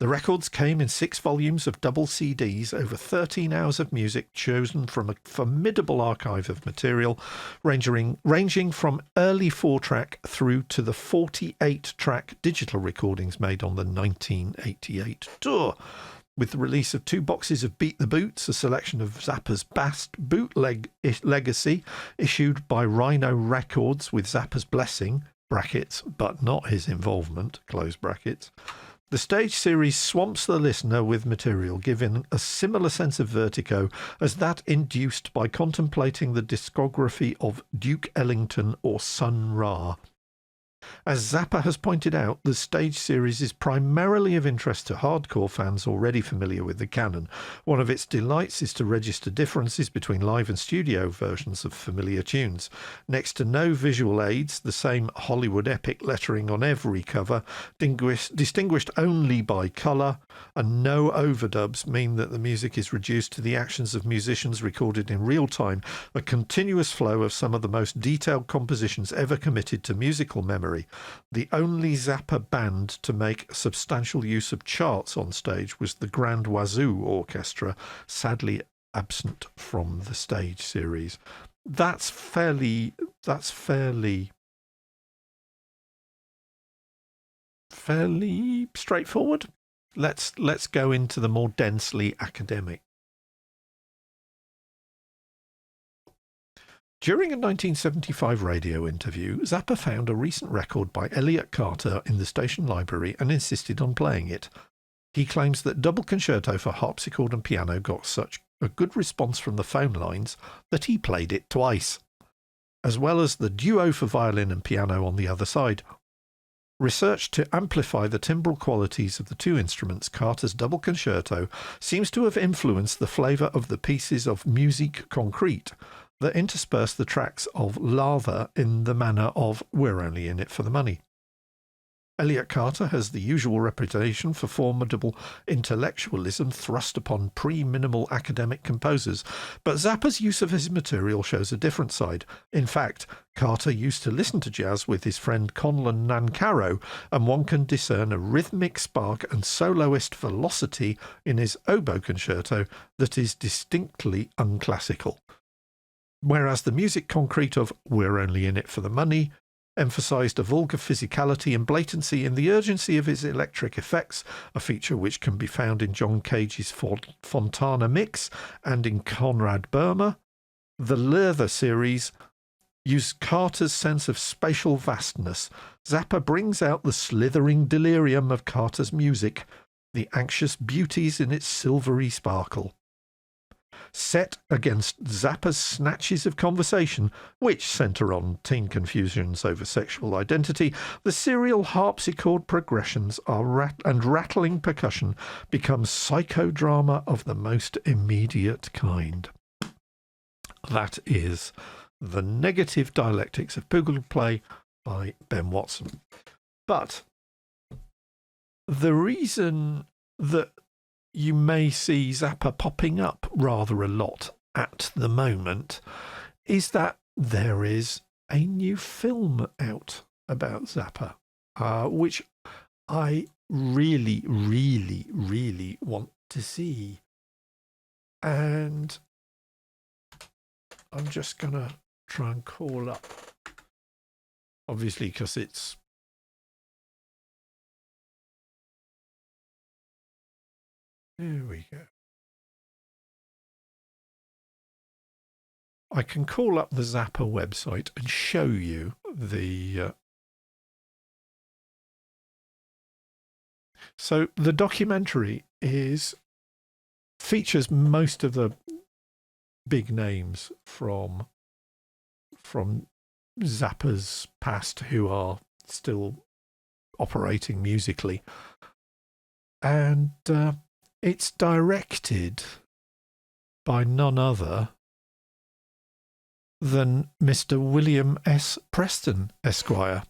[SPEAKER 2] The records came in 6 volumes of double CDs, over 13 hours of music chosen from a formidable archive of material, ranging from early 4-track through to the 48-track digital recordings made on the 1988 tour. With the release of 2 boxes of Beat the Boots, a selection of Zappa's best bootleg legacy, issued by Rhino Records with Zappa's blessing, brackets, but not his involvement, close brackets. The stage series swamps the listener with material, giving a similar sense of vertigo as that induced by contemplating the discography of Duke Ellington or Sun Ra. As Zappa has pointed out, the stage series is primarily of interest to hardcore fans already familiar with the canon. One of its delights is to register differences between live and studio versions of familiar tunes. Next to no visual aids, the same Hollywood epic lettering on every cover, distinguished only by colour, and no overdubs mean that the music is reduced to the actions of musicians recorded in real time, a continuous flow of some of the most detailed compositions ever committed to musical memory. The only Zappa band to make substantial use of charts on stage was the Grand Wazoo Orchestra, sadly absent from the stage series. That's fairly straightforward. Let's go into the more densely academic. During a 1975 radio interview, Zappa found a recent record by Elliott Carter in the station library and insisted on playing it. He claims that Double Concerto for harpsichord and piano got such a good response from the phone lines that he played it twice, as well as the duo for violin and piano on the other side. Research to amplify the timbral qualities of the 2 instruments, Carter's Double Concerto seems to have influenced the flavour of the pieces of Musique Concrete that intersperse the tracks of Lava in the manner of We're Only in It for the Money. Elliott Carter has the usual reputation for formidable intellectualism thrust upon pre-minimal academic composers, but Zappa's use of his material shows a different side. In fact, Carter used to listen to jazz with his friend Conlon Nancarrow, and one can discern a rhythmic spark and soloist velocity in his oboe concerto that is distinctly unclassical. Whereas the music concrete of We're Only in It for the Money emphasised a vulgar physicality and blatancy in the urgency of his electric effects, a feature which can be found in John Cage's Fontana mix and in Conrad Burma. The Leather series used Carter's sense of spatial vastness. Zappa brings out the slithering delirium of Carter's music, the anxious beauties in its silvery sparkle. Set against Zappa's snatches of conversation, which centre on teen confusions over sexual identity, the serial harpsichord progressions and rattling percussion become psychodrama of the most immediate kind. That is The Negative Dialectics of Bugle Play by Ben Watson. But the reason that you may see Zappa popping up rather a lot at the moment is that there is a new film out about Zappa, which I really, really, really want to see. And I'm just going to try and call up, obviously, because it's there we go. I can call up the Zappa website and show you the so the documentary features most of the big names from Zappa's past who are still operating musically, and it's directed by none other than Mr. William S. Preston, Esquire.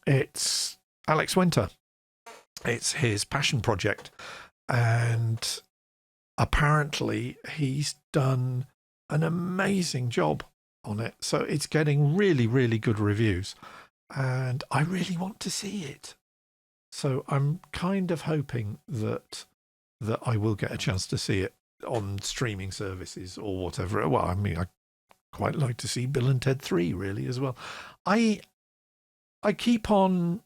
[SPEAKER 2] It's Alex Winter. It's his passion project, and apparently he's done an amazing job on it. So it's getting really, really good reviews, and I really want to see it. So I'm kind of hoping that I will get a chance to see it on streaming services or whatever. Well, I mean, I quite like to see Bill and Ted 3 really as well. I keep on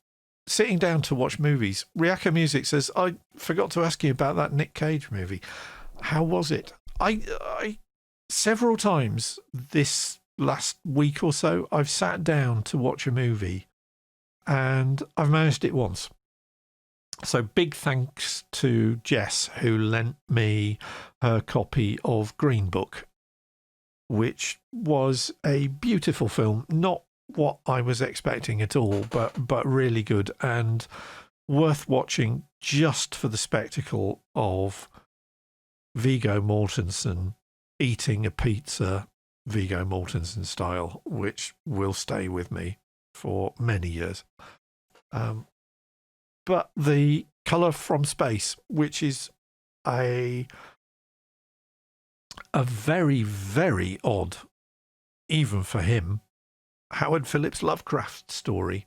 [SPEAKER 2] sitting down to watch movies. Riaka Music says, I forgot to ask you about that Nick Cage movie. How was it? I several times this last week or so, I've sat down to watch a movie and I've managed it once. So big thanks to Jess, who lent me her copy of Green Book, which was a beautiful film. Not what I was expecting at all, but really good and worth watching just for the spectacle of Viggo Mortensen eating a pizza Viggo Mortensen style, which will stay with me for many years. But the Colour from Space, which is a very, very odd, even for him, Howard Phillips Lovecraft story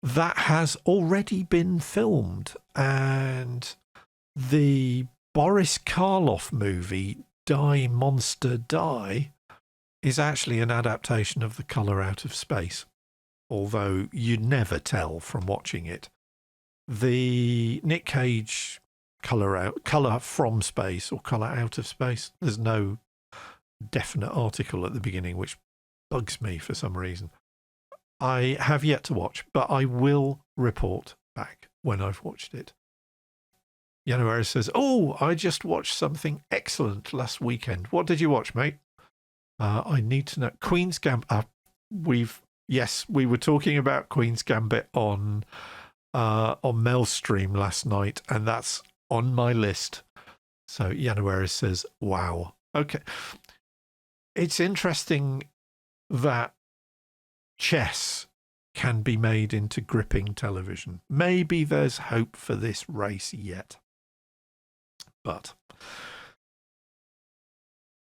[SPEAKER 2] that has already been filmed, and the Boris Karloff movie Die Monster Die is actually an adaptation of The Colour Out of Space, although you'd never tell from watching it. The Nick Cage Colour from Space or Colour Out of Space, there's no definite article at the beginning, which bugs me for some reason. I have yet to watch, but I will report back when I've watched it. January says, oh, I just watched something excellent last weekend. What did you watch, mate? I need to know. Queen's Gambit. We were talking about Queen's Gambit on Mailstream last night, and that's on my list. So January says, wow. Okay. It's interesting that chess can be made into gripping television. Maybe there's hope for this race yet. But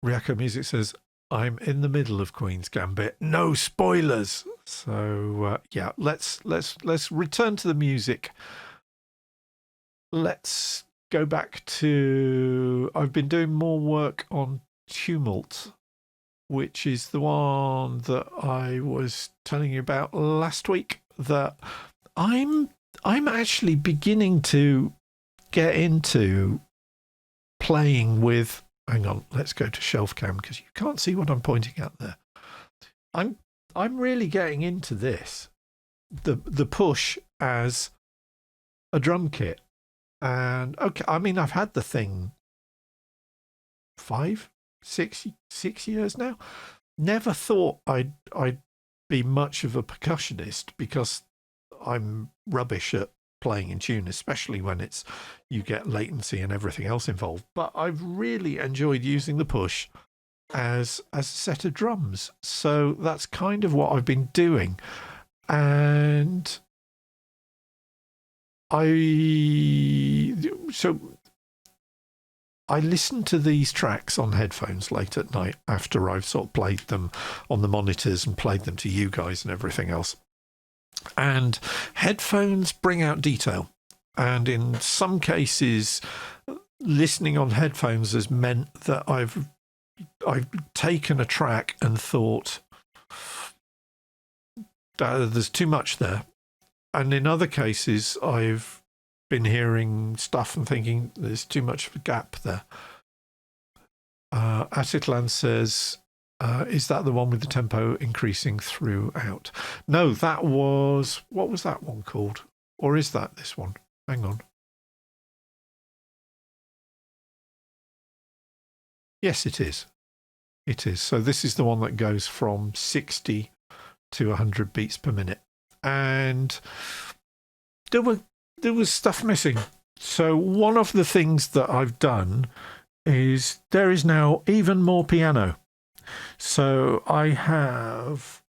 [SPEAKER 2] Riaka Music says, I'm in the middle of Queen's Gambit. No spoilers. So yeah, let's return to the music. Let's go back to, I've been doing more work on Tumult, which is the one that I was telling you about last week, that I'm actually beginning to get into playing with. Hang on, let's go to shelf cam because you can't see what I'm pointing at there. I'm really getting into this, the push as a drum kit. And okay, I mean, I've had the thing 6 years now. Never thought I'd be much of a percussionist because I'm rubbish at playing in tune, especially when you get latency and everything else involved. But I've really enjoyed using the push as a set of drums. So that's kind of what I've been doing. And I listen to these tracks on headphones late at night after I've sort of played them on the monitors and played them to you guys and everything else. And headphones bring out detail. And in some cases, listening on headphones has meant that I've taken a track and thought there's too much there. And in other cases, I've been hearing stuff and thinking there's too much of a gap there. Atitlan says, is that the one with the tempo increasing throughout? No, that was... What was that one called? Or is that this one? Hang on. Yes, it is. It is. So this is the one that goes from 60 to 100 beats per minute. And there was stuff missing. So one of the things that I've done is there is now even more piano. So I have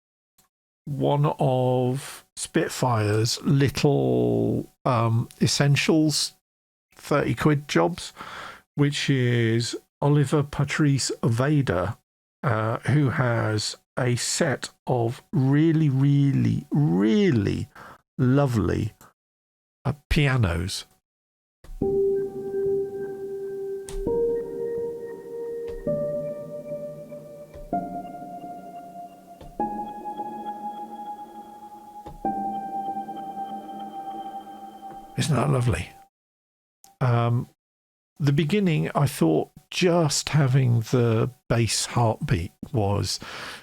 [SPEAKER 2] one of Spitfire's little essentials 30 quid jobs, which is Oliver Patrice Vader, who has a set of really, really, really lovely pianos. Isn't that lovely? The beginning, I thought just having the bass heartbeat was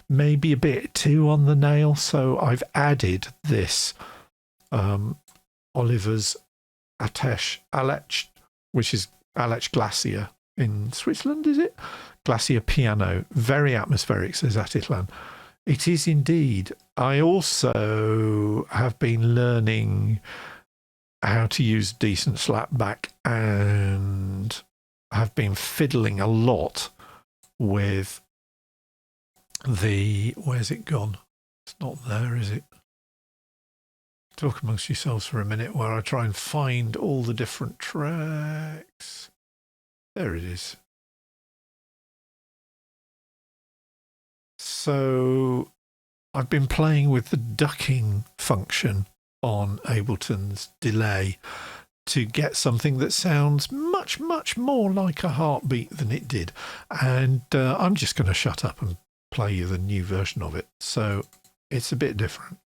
[SPEAKER 2] maybe a bit too on the nail, so I've added this Oliver's Alech, which is Alech Glacier in Switzerland, is it? Glacier piano. Very atmospheric, says Atitlan. It is indeed. I also have been learning how to use decent slapback, and I've been fiddling a lot with the... Where's it gone? It's not there, is it? Talk amongst yourselves for a minute where I try and find all the different tracks. There it is. So I've been playing with the ducking function on Ableton's delay to get something that sounds much, much more like a heartbeat than it did. And I'm just going to shut up and play you the new version of it. So it's a bit different.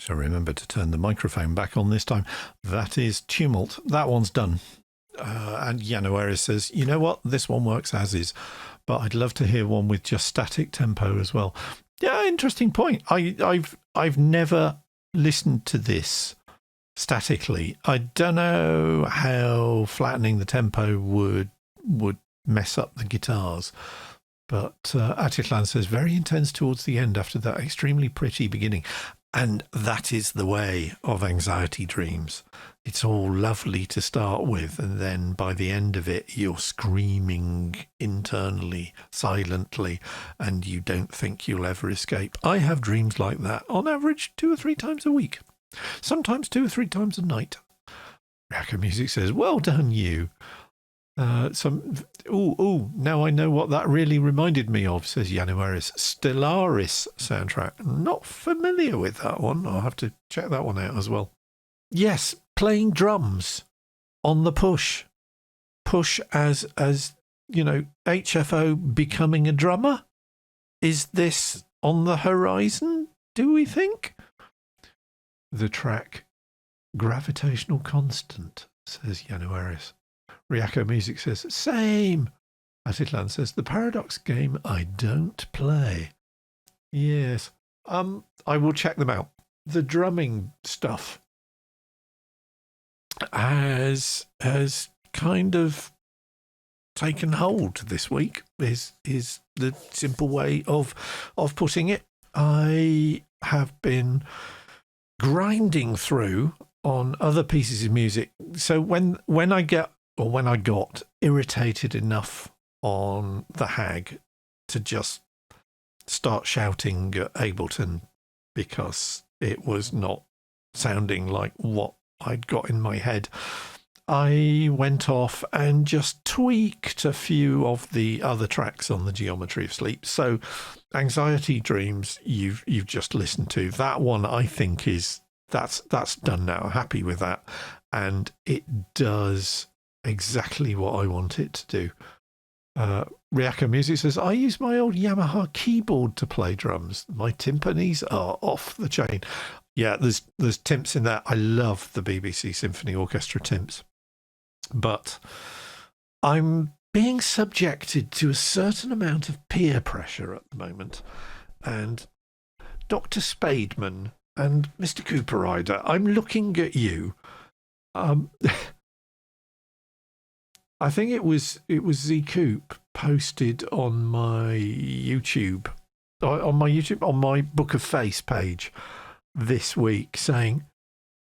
[SPEAKER 2] So remember to turn the microphone back on this time. That is Tumult. That one's done. And January says, you know what? This one works as is, but I'd love to hear one with just static tempo as well. Yeah, interesting point. I've never listened to this statically. I don't know how flattening the tempo would mess up the guitars. But Atitlan says, very intense towards the end after that extremely pretty beginning. And that is the way of Anxiety Dreams. It's all lovely to start with, and then by the end of it, you're screaming internally, silently, and you don't think you'll ever escape. I have dreams like that on average 2 or 3 times a week, sometimes 2 or 3 times a night. Raka Music says, well done, you. Now I know what that really reminded me of, says Januaris. Stellaris soundtrack. Not familiar with that one. I'll have to check that one out as well. Yes, playing drums on the push. Push as you know, HFO becoming a drummer? Is this on the horizon, do we think? The track Gravitational Constant, says Januaris. Ryako Music says, same. Atitlan says, the Paradox game I don't play. Yes. I will check them out. The drumming stuff has kind of taken hold this week, is the simple way of putting it. I have been grinding through on other pieces of music. So when I got irritated enough on the Hag to just start shouting at Ableton because it was not sounding like what I'd got in my head, I went off and just tweaked a few of the other tracks on the Geometry of Sleep. So Anxiety Dreams, you've just listened to. That one I think that's done now. I'm happy with that. And it does exactly what I want it to do. Ryako Music says, I use my old Yamaha keyboard to play drums. My timpanis are off the chain. Yeah, there's timps in there. I love the BBC Symphony Orchestra timps. But I'm being subjected to a certain amount of peer pressure at the moment. And Dr. Spademan and Mr. Cooper Ryder, I'm looking at you. I think it was Z Coop posted on my YouTube, on my Book of Face page this week saying,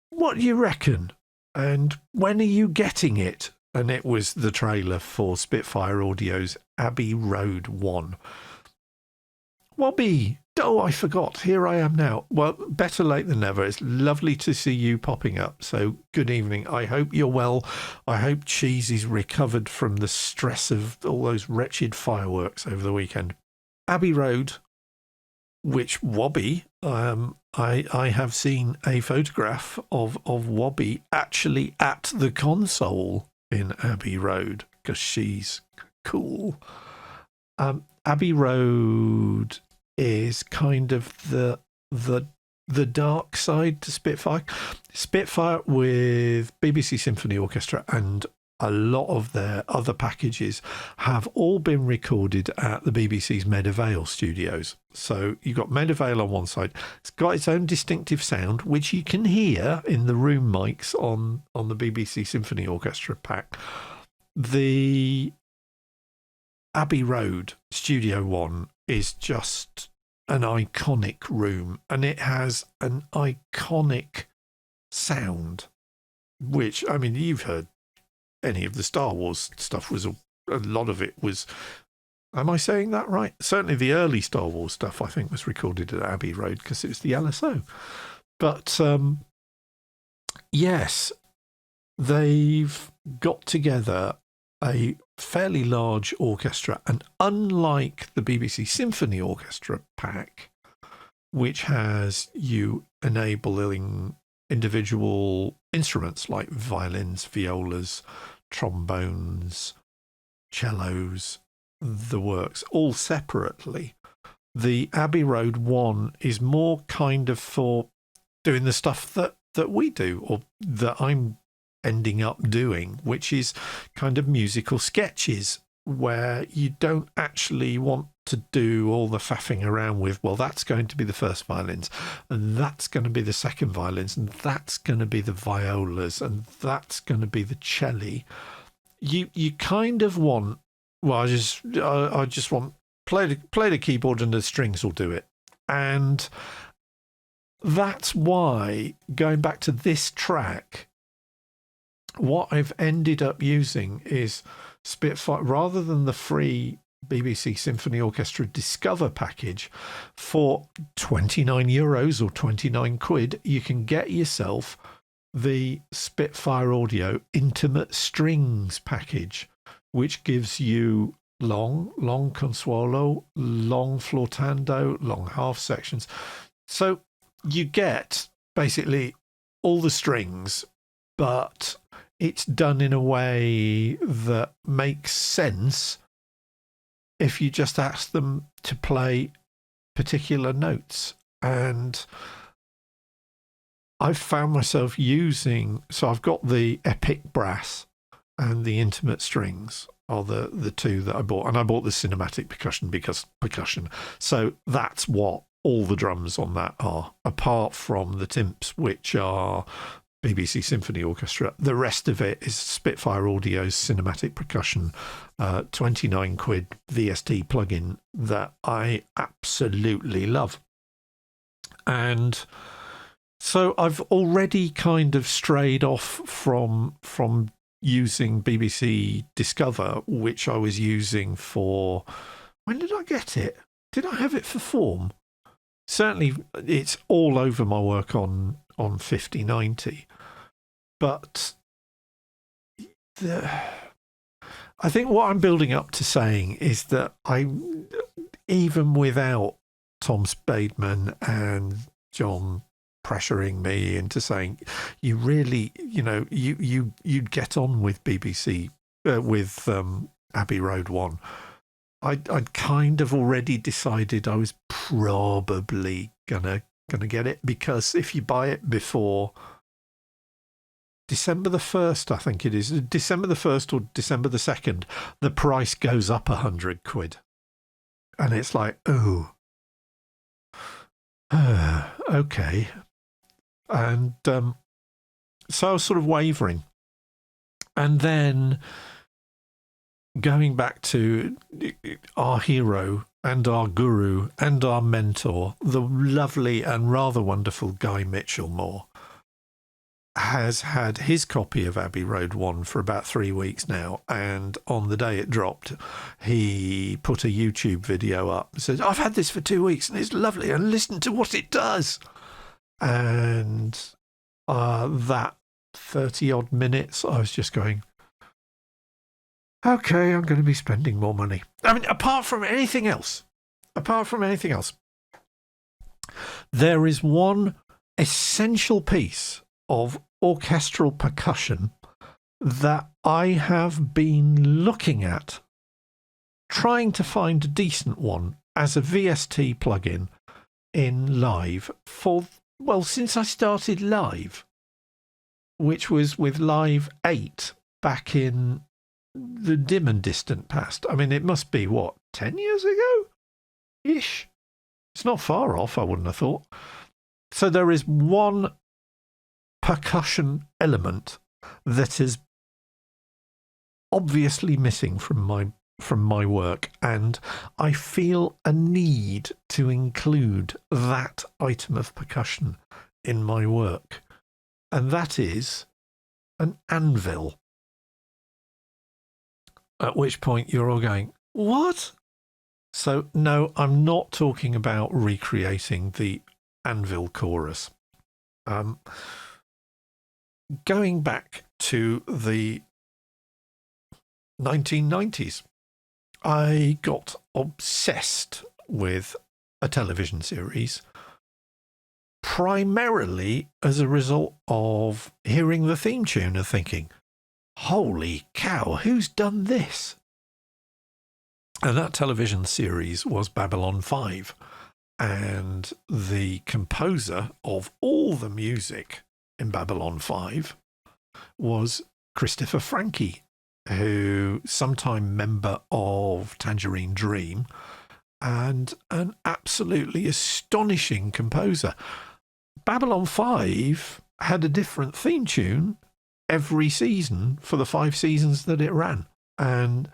[SPEAKER 2] what do you reckon? And when are you getting it? And it was the trailer for Spitfire Audio's Abbey Road 1. Wobby! Oh, I forgot. Here I am now. Well, better late than never. It's lovely to see you popping up. So good evening. I hope you're well. I hope Cheesy's recovered from the stress of all those wretched fireworks over the weekend. Abbey Road, which Wobby, I have seen a photograph of Wobby actually at the console in Abbey Road because she's cool. Abbey Road is kind of the dark side to Spitfire. Spitfire with BBC Symphony Orchestra and a lot of their other packages have all been recorded at the BBC's Meadow Vale studios. So you've got Meadow Vale on one side. It's got its own distinctive sound, which you can hear in the room mics on the BBC Symphony Orchestra pack. The Abbey Road Studio 1 is just an iconic room, and it has an iconic sound, which, I mean, you've heard any of the Star Wars stuff, was a lot of it was, am I saying that right? Certainly the early Star Wars stuff I think was recorded at Abbey Road because it was the LSO. But yes, they've got together a fairly large orchestra, and unlike the BBC Symphony Orchestra pack, which has you enabling individual instruments like violins, violas, trombones, cellos, the works, all separately, the Abbey Road 1 is more kind of for doing the stuff that we do, or that I'm ending up doing, which is kind of musical sketches where you don't actually want to do all the faffing around with, well, that's going to be the first violins, and that's going to be the second violins, and that's going to be the violas, and that's going to be the cello. You kind of want, well, I just want play the keyboard and the strings will do it. And that's why, going back to this track, what I've ended up using is Spitfire, rather than the free BBC Symphony Orchestra Discover package. For €29 or 29 quid, you can get yourself the Spitfire Audio Intimate Strings package, which gives you long consuelo, long flautando, long half sections. So you get basically all the strings, but it's done in a way that makes sense if you just ask them to play particular notes. And I've found myself using, so I've got the epic brass and the intimate strings are the two that I bought. And I bought the cinematic percussion because percussion. So that's what all the drums on that are, apart from the timps, which are BBC Symphony Orchestra. The rest of it is Spitfire Audio's cinematic percussion, 29 quid VST plugin that I absolutely love. And so I've already kind of strayed off from using BBC Discover, which I was using for, when did I get it? Did I have it for form? Certainly it's all over my work on 5090. But I think what I'm building up to saying is that even without Tom Spademan and John pressuring me into saying, you really, you'd get on with BBC, with Abbey Road 1, I'd kind of already decided I was probably gonna get it, because if you buy it before December the 1st, I think it is, December the 1st or December the 2nd, the price goes up 100 quid. And it's like, okay. And so I was sort of wavering. And then going back to our hero and our guru and our mentor, the lovely and rather wonderful Guy Mitchell-Moore, has had his copy of Abbey Road 1 for about 3 weeks now, and on the day it dropped, he put a YouTube video up and said, I've had this for 2 weeks and it's lovely, and listen to what it does. And that 30 odd minutes, I was just going, okay, I'm going to be spending more money. I mean, apart from anything else, there is one essential piece of orchestral percussion that I have been looking at, trying to find a decent one as a VST plugin in Live since I started Live, which was with Live 8 back in the dim and distant past. I mean, it must be, 10 years ago? Ish. It's not far off, I wouldn't have thought. So there is one percussion element that is obviously missing from my work, and I feel a need to include that item of percussion in my work, and that is an anvil. At which point you're all going, what? So no, I'm not talking about recreating the anvil chorus. Going back to the 1990s, I got obsessed with a television series, primarily as a result of hearing the theme tune and thinking, holy cow, who's done this? And that television series was Babylon 5. And the composer of all the music in Babylon 5 was Christopher Franke, who sometime member of Tangerine Dream and an absolutely astonishing composer. Babylon 5 had a different theme tune every season for the 5 seasons that it ran. And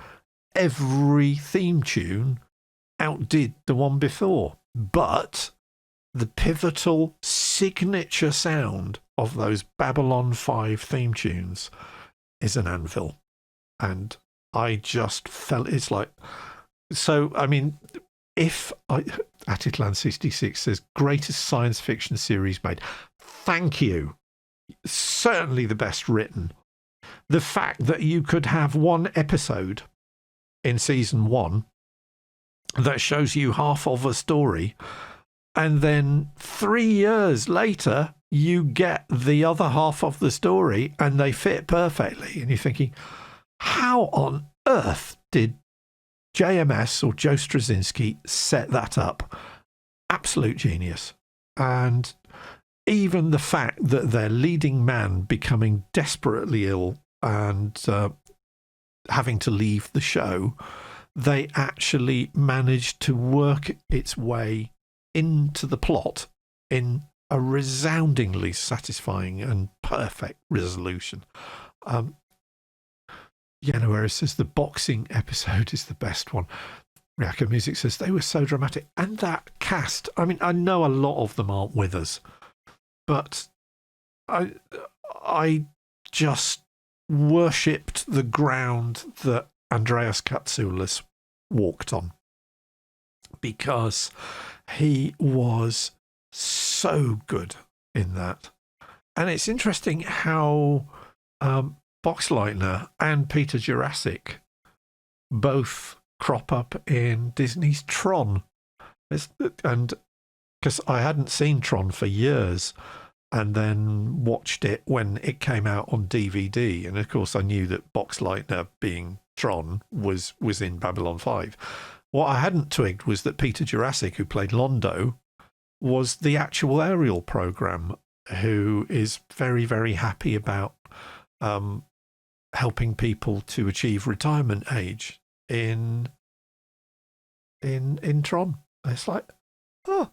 [SPEAKER 2] every theme tune outdid the one before. But the pivotal signature sound of those Babylon 5 theme tunes is an anvil. And I just felt it's like... So, I mean, Atitlan66 says, greatest science fiction series made. Thank you. Certainly the best written. The fact that you could have one episode in season 1 that shows you half of a story, and then 3 years later you get the other half of the story and they fit perfectly, and you're thinking, how on earth did JMS or Joe Straczynski set that up? Absolute genius. And even the fact that their leading man becoming desperately ill and having to leave the show, they actually managed to work its way into the plot in a resoundingly satisfying and perfect resolution. Yanuera says the boxing episode is the best one. Ryako Music says they were so dramatic. And that cast, I mean, I know a lot of them aren't with us, but I just worshipped the ground that Andreas Katsoulis walked on, because he was so good in that. And it's interesting how Boxleitner and Peter Jurasik both crop up in Disney's Tron. And because I hadn't seen Tron for years, and then watched it when it came out on DVD. And of course, I knew that Boxleitner, being Tron, was in Babylon 5. What I hadn't twigged was that Peter Jurasik, who played Londo, was the actual aerial program, who is very, very happy about helping people to achieve retirement age in Tron. It's like, oh.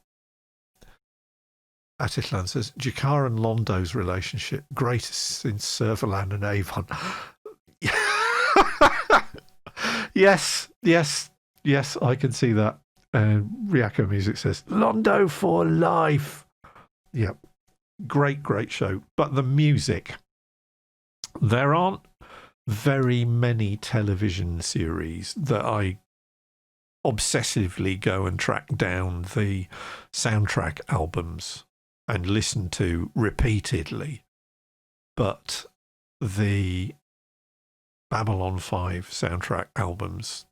[SPEAKER 2] Atitlan says, Jakar and Londo's relationship, greatest since Serverland and Avon. Yes, I can see that. Ryako Music says, Londo for life. Yep. Great show. But the music, there aren't very many television series that I obsessively go and track down the soundtrack albums and listen to repeatedly. But the Babylon 5 soundtrack albums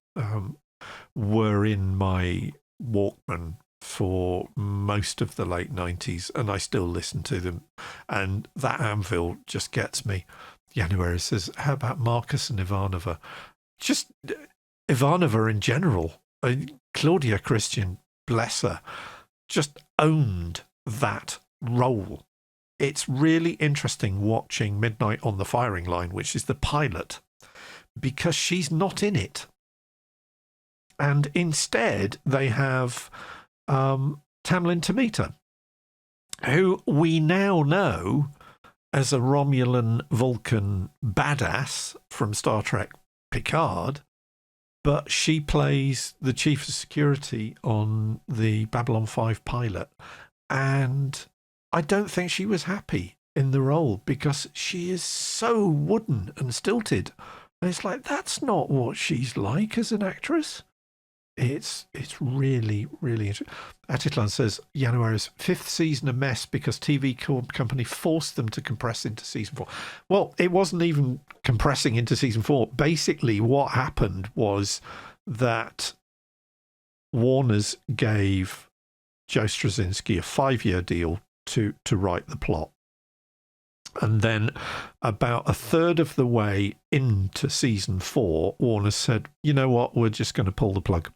[SPEAKER 2] were in my Walkman for most of the late 90s, and I still listen to them. And that anvil just gets me. Yanuera says, how about Marcus and Ivanova? Just Ivanova in general. Claudia Christian, bless her, just owned that role. It's really interesting watching Midnight on the Firing Line, which is the pilot, because she's not in it. And instead, they have Tamlin Tomita, who we now know as a Romulan Vulcan badass from Star Trek Picard, but she plays the chief of security on the Babylon 5 pilot. And I don't think she was happy in the role, because she is so wooden and stilted. And it's like, that's not what she's like as an actress. It's really, really interesting. Atitlan says, Yanuera's 5th season a mess because TV company forced them to compress into season 4. Well, it wasn't even compressing into season 4. Basically, what happened was that Warner's gave Joe Straczynski a 5-year deal to write the plot. And then about a third of the way into season 4, Warner said, you know what, we're just going to pull the plug.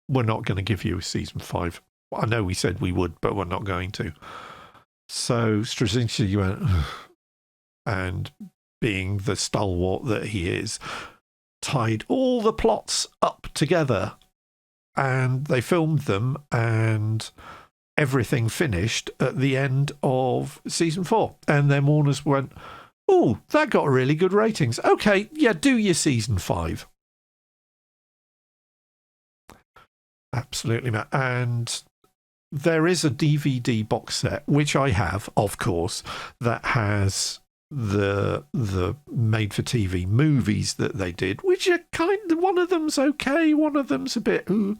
[SPEAKER 2] We're not going to give you a season 5. I know we said we would, but we're not going to. So Straczynski went, ugh, and being the stalwart that he is, tied all the plots up together, and they filmed them, and everything finished at the end of season 4. And then Warner's went, oh, that got really good ratings. Okay, yeah, do your season 5. Absolutely, Matt. And there is a DVD box set, which I have, of course, that has the made-for-TV movies that they did, which are kind of, one of them's okay, one of them's a bit ooh.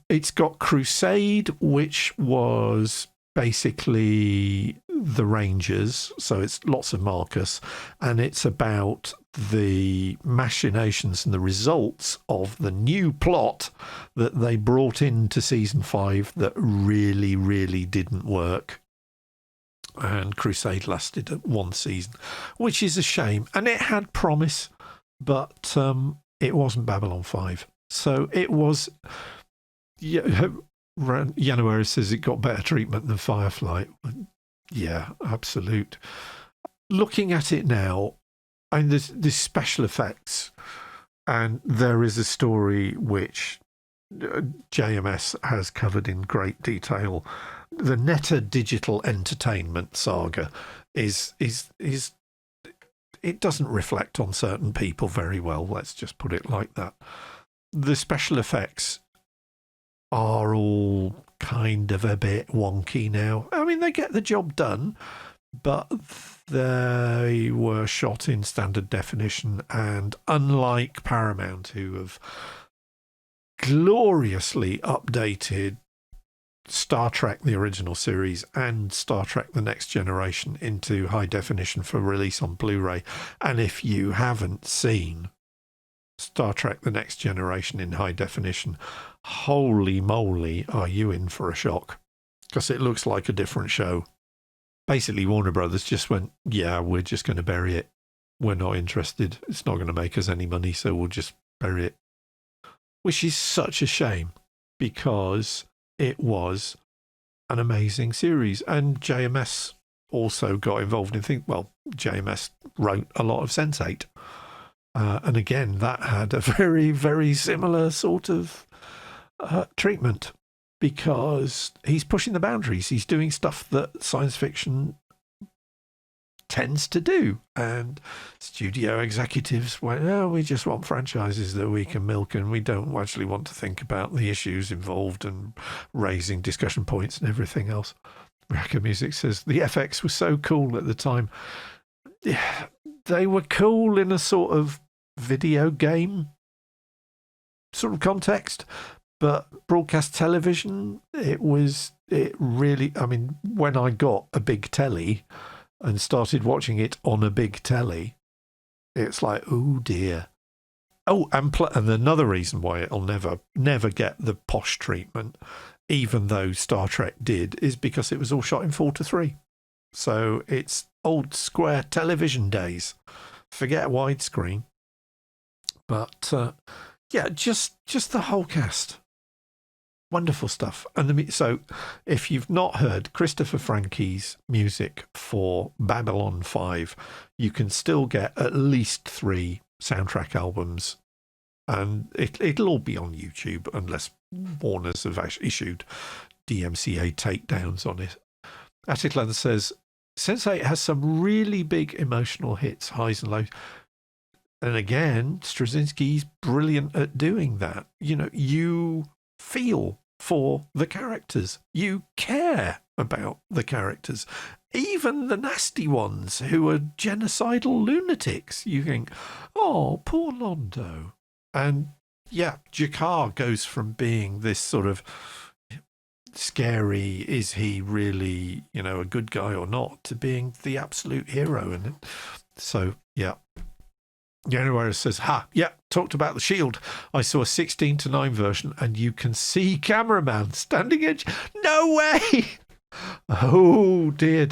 [SPEAKER 2] It's got Crusade, which was basically the Rangers, so it's lots of Marcus, and it's about the machinations and the results of the new plot that they brought into season 5 that really, really didn't work. And Crusade lasted 1 season, which is a shame. And it had promise, but it wasn't Babylon 5. So it was... January says it got better treatment than Firefly. Yeah, absolute. Looking at it now, and there's special effects, and there is a story which JMS has covered in great detail. The Netta Digital Entertainment saga is it doesn't reflect on certain people very well. Let's just put it like that. The special effects are all kind of a bit wonky now. I mean, they get the job done, but they were shot in standard definition, and unlike Paramount, who have gloriously updated Star Trek, the original series, and Star Trek The Next Generation into high definition for release on Blu-ray. And if you haven't seen Star Trek The Next Generation in high definition, holy moly, are you in for a shock, because it looks like a different show. Basically, Warner Brothers just went, yeah, we're just going to bury it. We're not interested. It's not going to make us any money, so we'll just bury it. Which is such a shame, because it was an amazing series. And JMS also got involved in things. Well, JMS wrote a lot of Sense8. And again, that had a very, very similar sort of treatment, because he's pushing the boundaries. He's doing stuff that science fiction tends to do. And studio executives went, oh, we just want franchises that we can milk, and we don't actually want to think about the issues involved and raising discussion points and everything else. Raka Music says, the FX was so cool at the time. Yeah, they were cool in a sort of video game sort of context, but broadcast television, it really, I mean, when I got a big telly and started watching it on a big telly, it's like, oh dear. Oh, and another reason why it'll never get the posh treatment, even though Star Trek did, is because it was all shot in 4:3. So it's old square television days. Forget widescreen. But yeah, just the whole cast. Wonderful stuff. And so if you've not heard Christopher Frankie's music for Babylon 5, you can still get at least 3 soundtrack albums. And it'll all be on YouTube, unless Warner's have actually issued DMCA takedowns on it. Atticlan says, Sense8 has some really big emotional hits, highs and lows. And again, Straczynski's brilliant at doing that. You know, you feel for the characters. You care about the characters. Even the nasty ones who are genocidal lunatics. You think, oh, poor Londo. And yeah, Jakar goes from being this sort of scary, is he really, you know, a good guy or not, to being the absolute hero. And so, yeah. January says, talked about the Shield. I saw a 16:9 version, and you can see cameraman standing edge. No way! Oh, dear.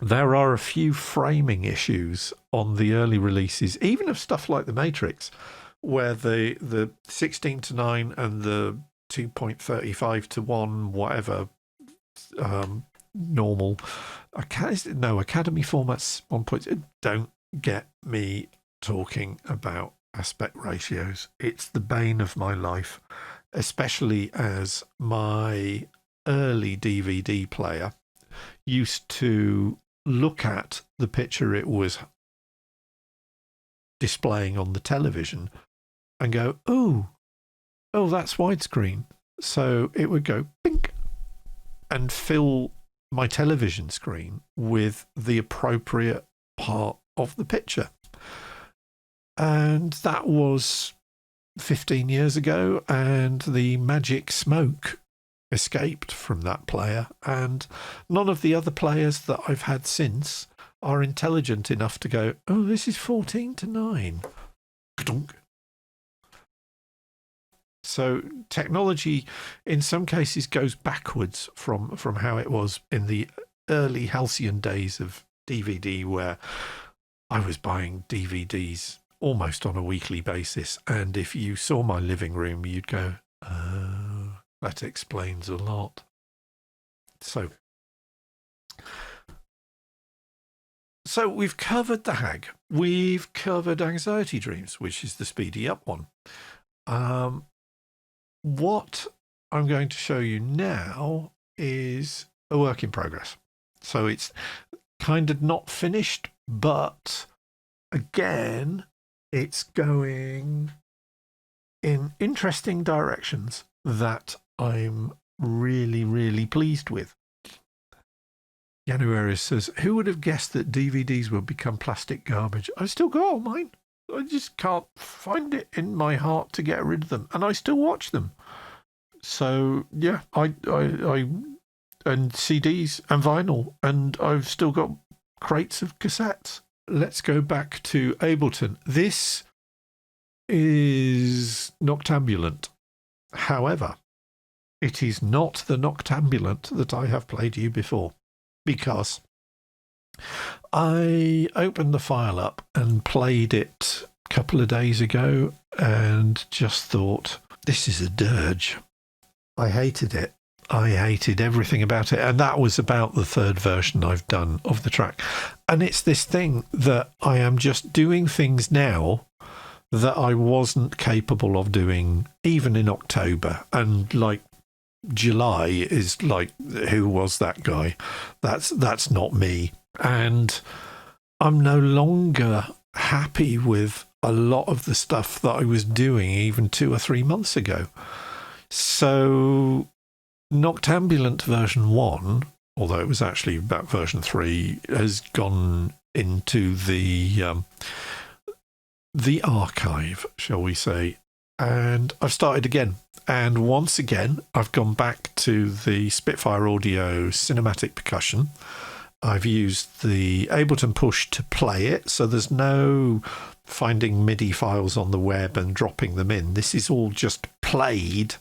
[SPEAKER 2] There are a few framing issues on the early releases, even of stuff like The Matrix, where the 16 to 9 and the 2.35 to 1, whatever, normal, Academy formats 1 point. Don't get me talking about aspect ratios. It's the bane of my life, especially as my early DVD player used to look at the picture it was displaying on the television and go, oh, that's widescreen. So it would go pink and fill my television screen with the appropriate part of the picture. And that was 15 years ago, and the magic smoke escaped from that player, and none of the other players that I've had since are intelligent enough to go, oh, this is 14 to 9. So technology in some cases goes backwards from how it was in the early halcyon days of DVD, where I was buying DVDs almost on a weekly basis, and if you saw my living room, you'd go, oh, that explains a lot. So we've covered the HAG. We've covered anxiety dreams, which is the speedy up one. What I'm going to show you now is a work in progress. So it's kind of not finished, but again, it's going in interesting directions that I'm really, really pleased with. January says, who would have guessed that DVDs would become plastic garbage? I've still got all mine. I just can't find it in my heart to get rid of them, and I still watch them. So yeah, I and CDs and vinyl, and I've still got crates of cassettes. Let's go back to Ableton. This is Noctambulant. However, it is not the Noctambulant that I have played you before, because I opened the file up and played it a couple of days ago and just thought, this is a dirge. I hated it. I hated everything about it. And that was about the third version I've done of the track. And it's this thing that I am just doing things now that I wasn't capable of doing even in October. And like July is like, who was that guy? That's not me. And I'm no longer happy with a lot of the stuff that I was doing even 2 or 3 months ago. So Noctambulant version 1, although it was actually about version 3, has gone into the archive, shall we say, and I've started again. And once again, I've gone back to the Spitfire Audio cinematic percussion. I've used the Ableton Push to play it, so there's no finding MIDI files on the web and dropping them in. This is all just played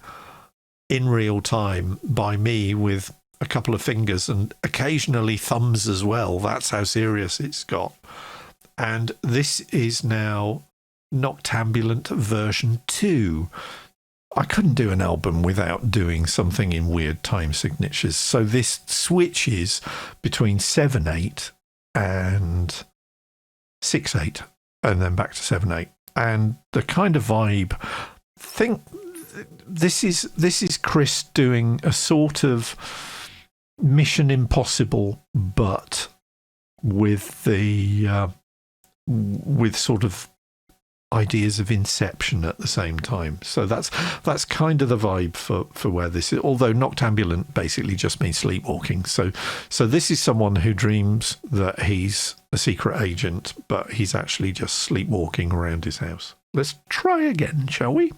[SPEAKER 2] in real time by me with a couple of fingers and occasionally thumbs as well. That's how serious it's got. And this is now Noctambulant version 2. I couldn't do an album without doing something in weird time signatures. So this switches between 7/8 and 6/8, and then back to 7/8. And the kind of vibe, this is Chris doing a sort of Mission Impossible, but with the with sort of ideas of Inception at the same time. So that's kind of the vibe for where this is. Although Noctambulant basically just means sleepwalking. So this is someone who dreams that he's a secret agent, but he's actually just sleepwalking around his house. Let's try again, shall we?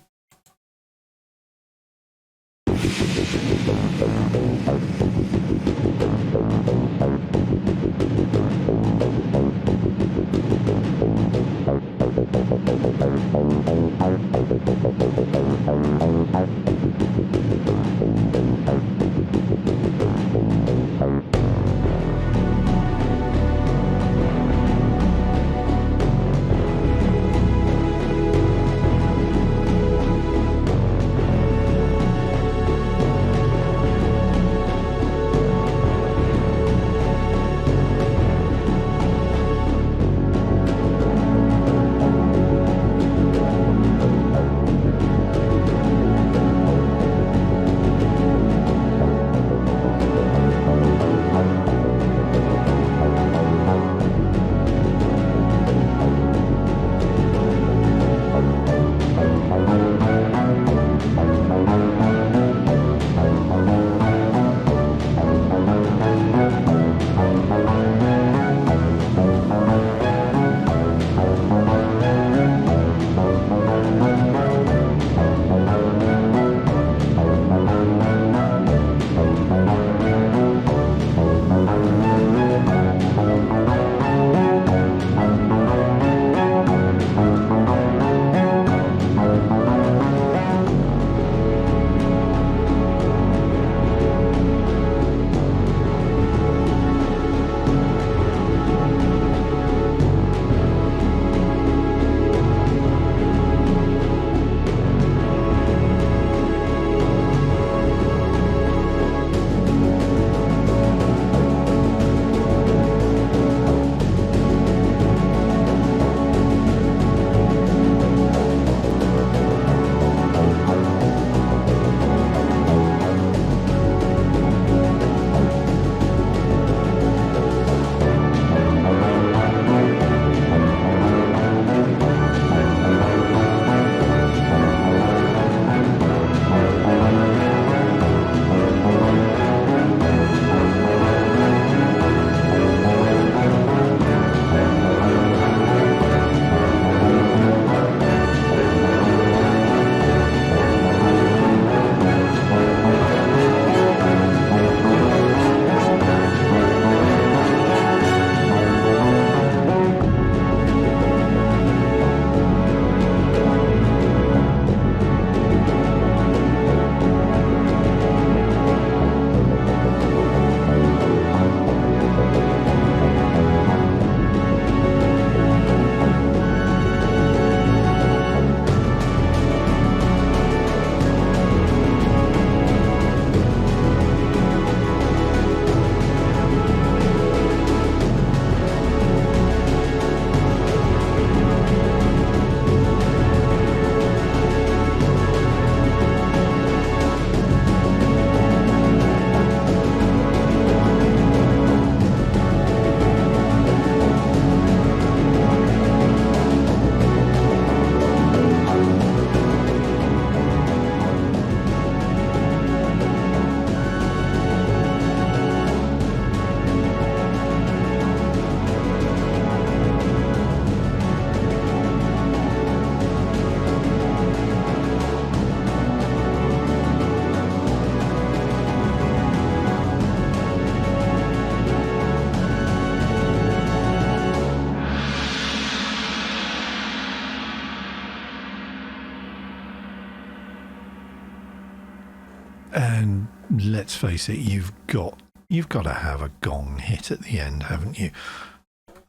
[SPEAKER 2] And let's face it, you've got to have a gong hit at the end, haven't you?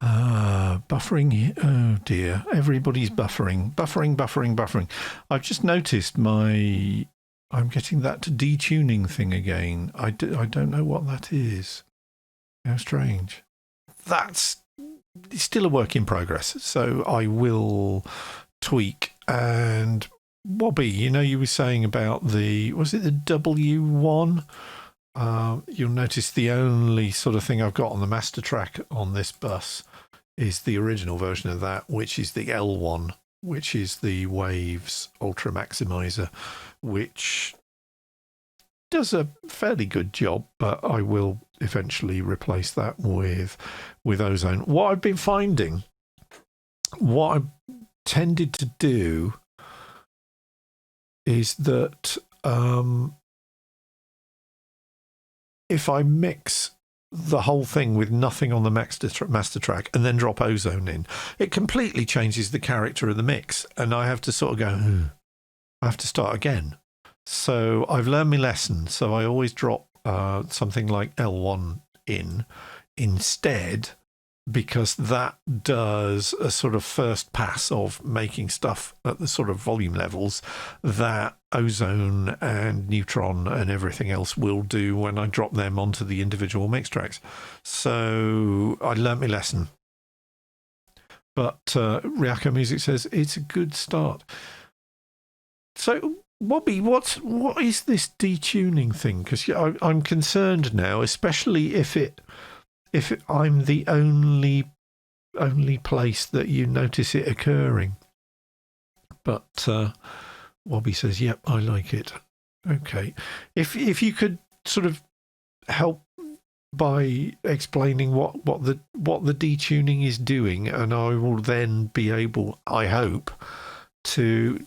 [SPEAKER 2] Buffering. Oh dear, everybody's buffering. I've just noticed I'm getting that detuning thing again. I don't know what that is. How strange. It's still a work in progress, so I will tweak. And Bobby, you were saying about was it the W1? You'll notice the only sort of thing I've got on the master track on this bus is the original version of that, which is the L1, which is the Waves Ultra Maximizer, which does a fairly good job, but I will eventually replace that with Ozone. What I've been finding, what I've tended to do is that if I mix the whole thing with nothing on the master track and then drop Ozone in, it completely changes the character of the mix, and I have to sort of go, I have to start again. So I've learned my lesson, so I always drop something like L1 in instead, because that does a sort of first pass of making stuff at the sort of volume levels that Ozone and Neutron and everything else will do when I drop them onto the individual mix tracks. So I learnt my lesson. But Ryako Music says it's a good start. So Bobby, what is this detuning thing? Because I'm concerned now, especially if I'm the only place that you notice it occurring. But Bobby says, "Yep, I like it." Okay, if you could sort of help by explaining what the detuning is doing, and I will then be able, I hope, to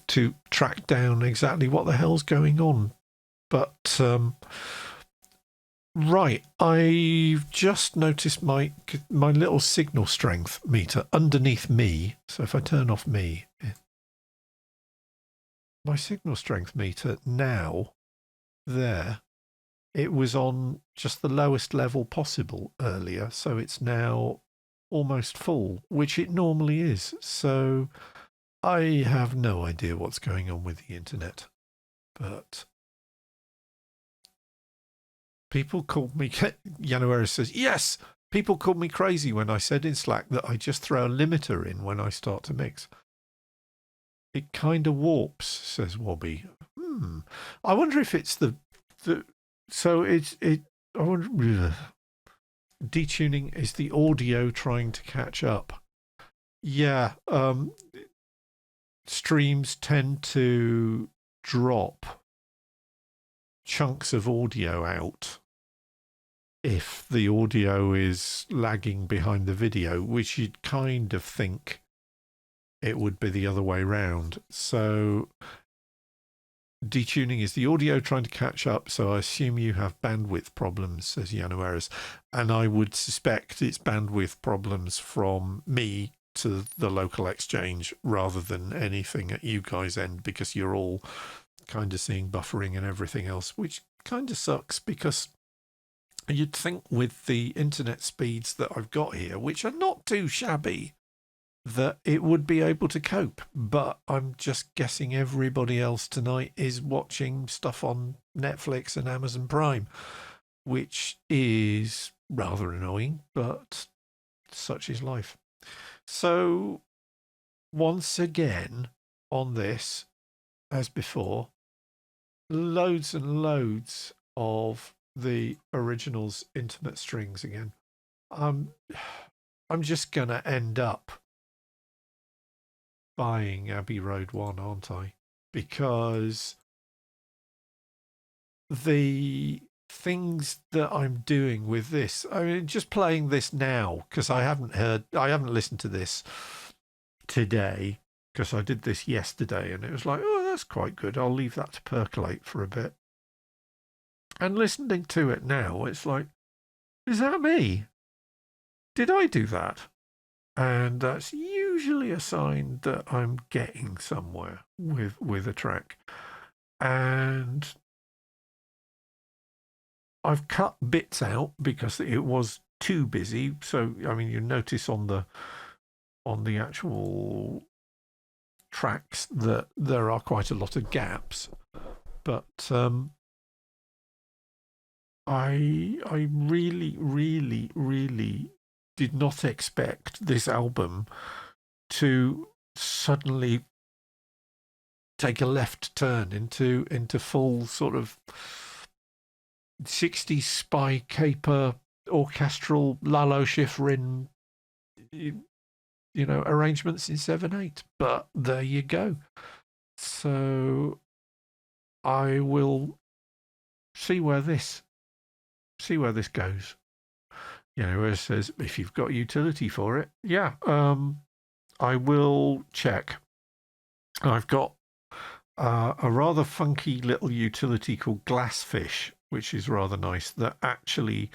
[SPEAKER 2] track down exactly what the hell's going on. But right, I've just noticed my little signal strength meter underneath me. So if I turn off me, my signal strength meter now, there, it was on just the lowest level possible earlier, so it's now almost full, which it normally is. So I have no idea what's going on with the internet, but people called me, Yanuera says, yes, people called me crazy when I said in Slack that I just throw a limiter in when I start to mix. It kind of warps, says Wobby. I wonder if it's so I wonder, detuning is the audio trying to catch up. Yeah, streams tend to drop chunks of audio out if the audio is lagging behind the video, which you'd kind of think it would be the other way round. So detuning is the audio trying to catch up, so I assume you have bandwidth problems, says Yanueras, and I would suspect it's bandwidth problems from me to the local exchange rather than anything at you guys' end, because you're all kind of seeing buffering and everything else, which kind of sucks, because you'd think with the internet speeds that I've got here, which are not too shabby, that it would be able to cope. But I'm just guessing everybody else tonight is watching stuff on Netflix and Amazon Prime, which is rather annoying, but such is life. So once again on this, as before, loads and loads of the original's intimate strings again. I'm just going to end up buying Abbey Road 1, aren't I? Because the things that I'm doing with this, I mean, just playing this now, because I haven't listened to this today, because I did this yesterday, and it was like, oh, that's quite good. I'll leave that to percolate for a bit. And listening to it now, it's like, is that me? Did I do that? And that's usually a sign that I'm getting somewhere with a track. And I've cut bits out because it was too busy. So I mean, you notice on the actual tracks that there are quite a lot of gaps, but I really, really, really did not expect this album to suddenly take a left turn into full sort of 60s spy caper orchestral Lalo Schifrin, arrangements in 7/8. But there you go. So I will see where this goes. Where it says if you've got utility for it, I will check. I've got a rather funky little utility called Glassfish, which is rather nice, that actually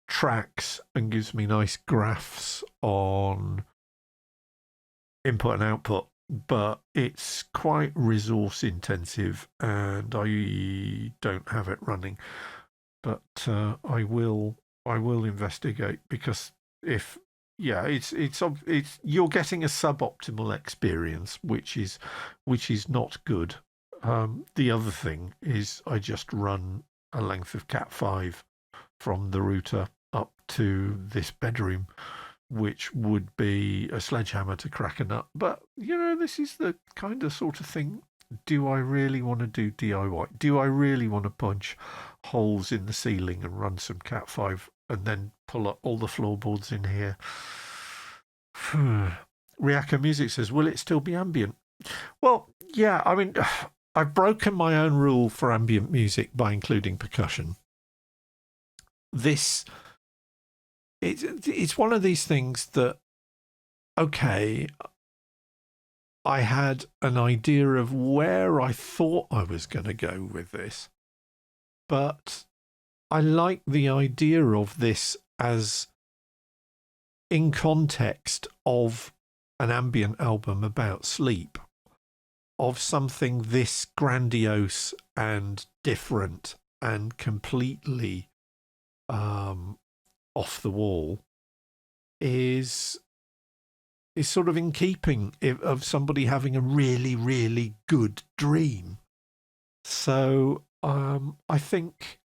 [SPEAKER 2] tracks and gives me nice graphs on input and output, but it's quite resource intensive and I don't have it running. But I will investigate, because it's you're getting a suboptimal experience, which is not good. The other thing is I just run a length of Cat5 from the router up to this bedroom, which would be a sledgehammer to crack a nut. But this is the kind of sort of thing. Do I really want to do DIY? Do I really want to punch holes in the ceiling and run some Cat5 and then pull up all the floorboards in here? Riaka Music says, will it still be ambient? Well, yeah, I mean, I've broken my own rule for ambient music by including percussion. It's one of these things that, okay, I had an idea of where I thought I was going to go with this, but I like the idea of this as in context of an ambient album about sleep, of something this grandiose and different and completely off the wall is sort of in keeping of somebody having a really, really good dream. So I think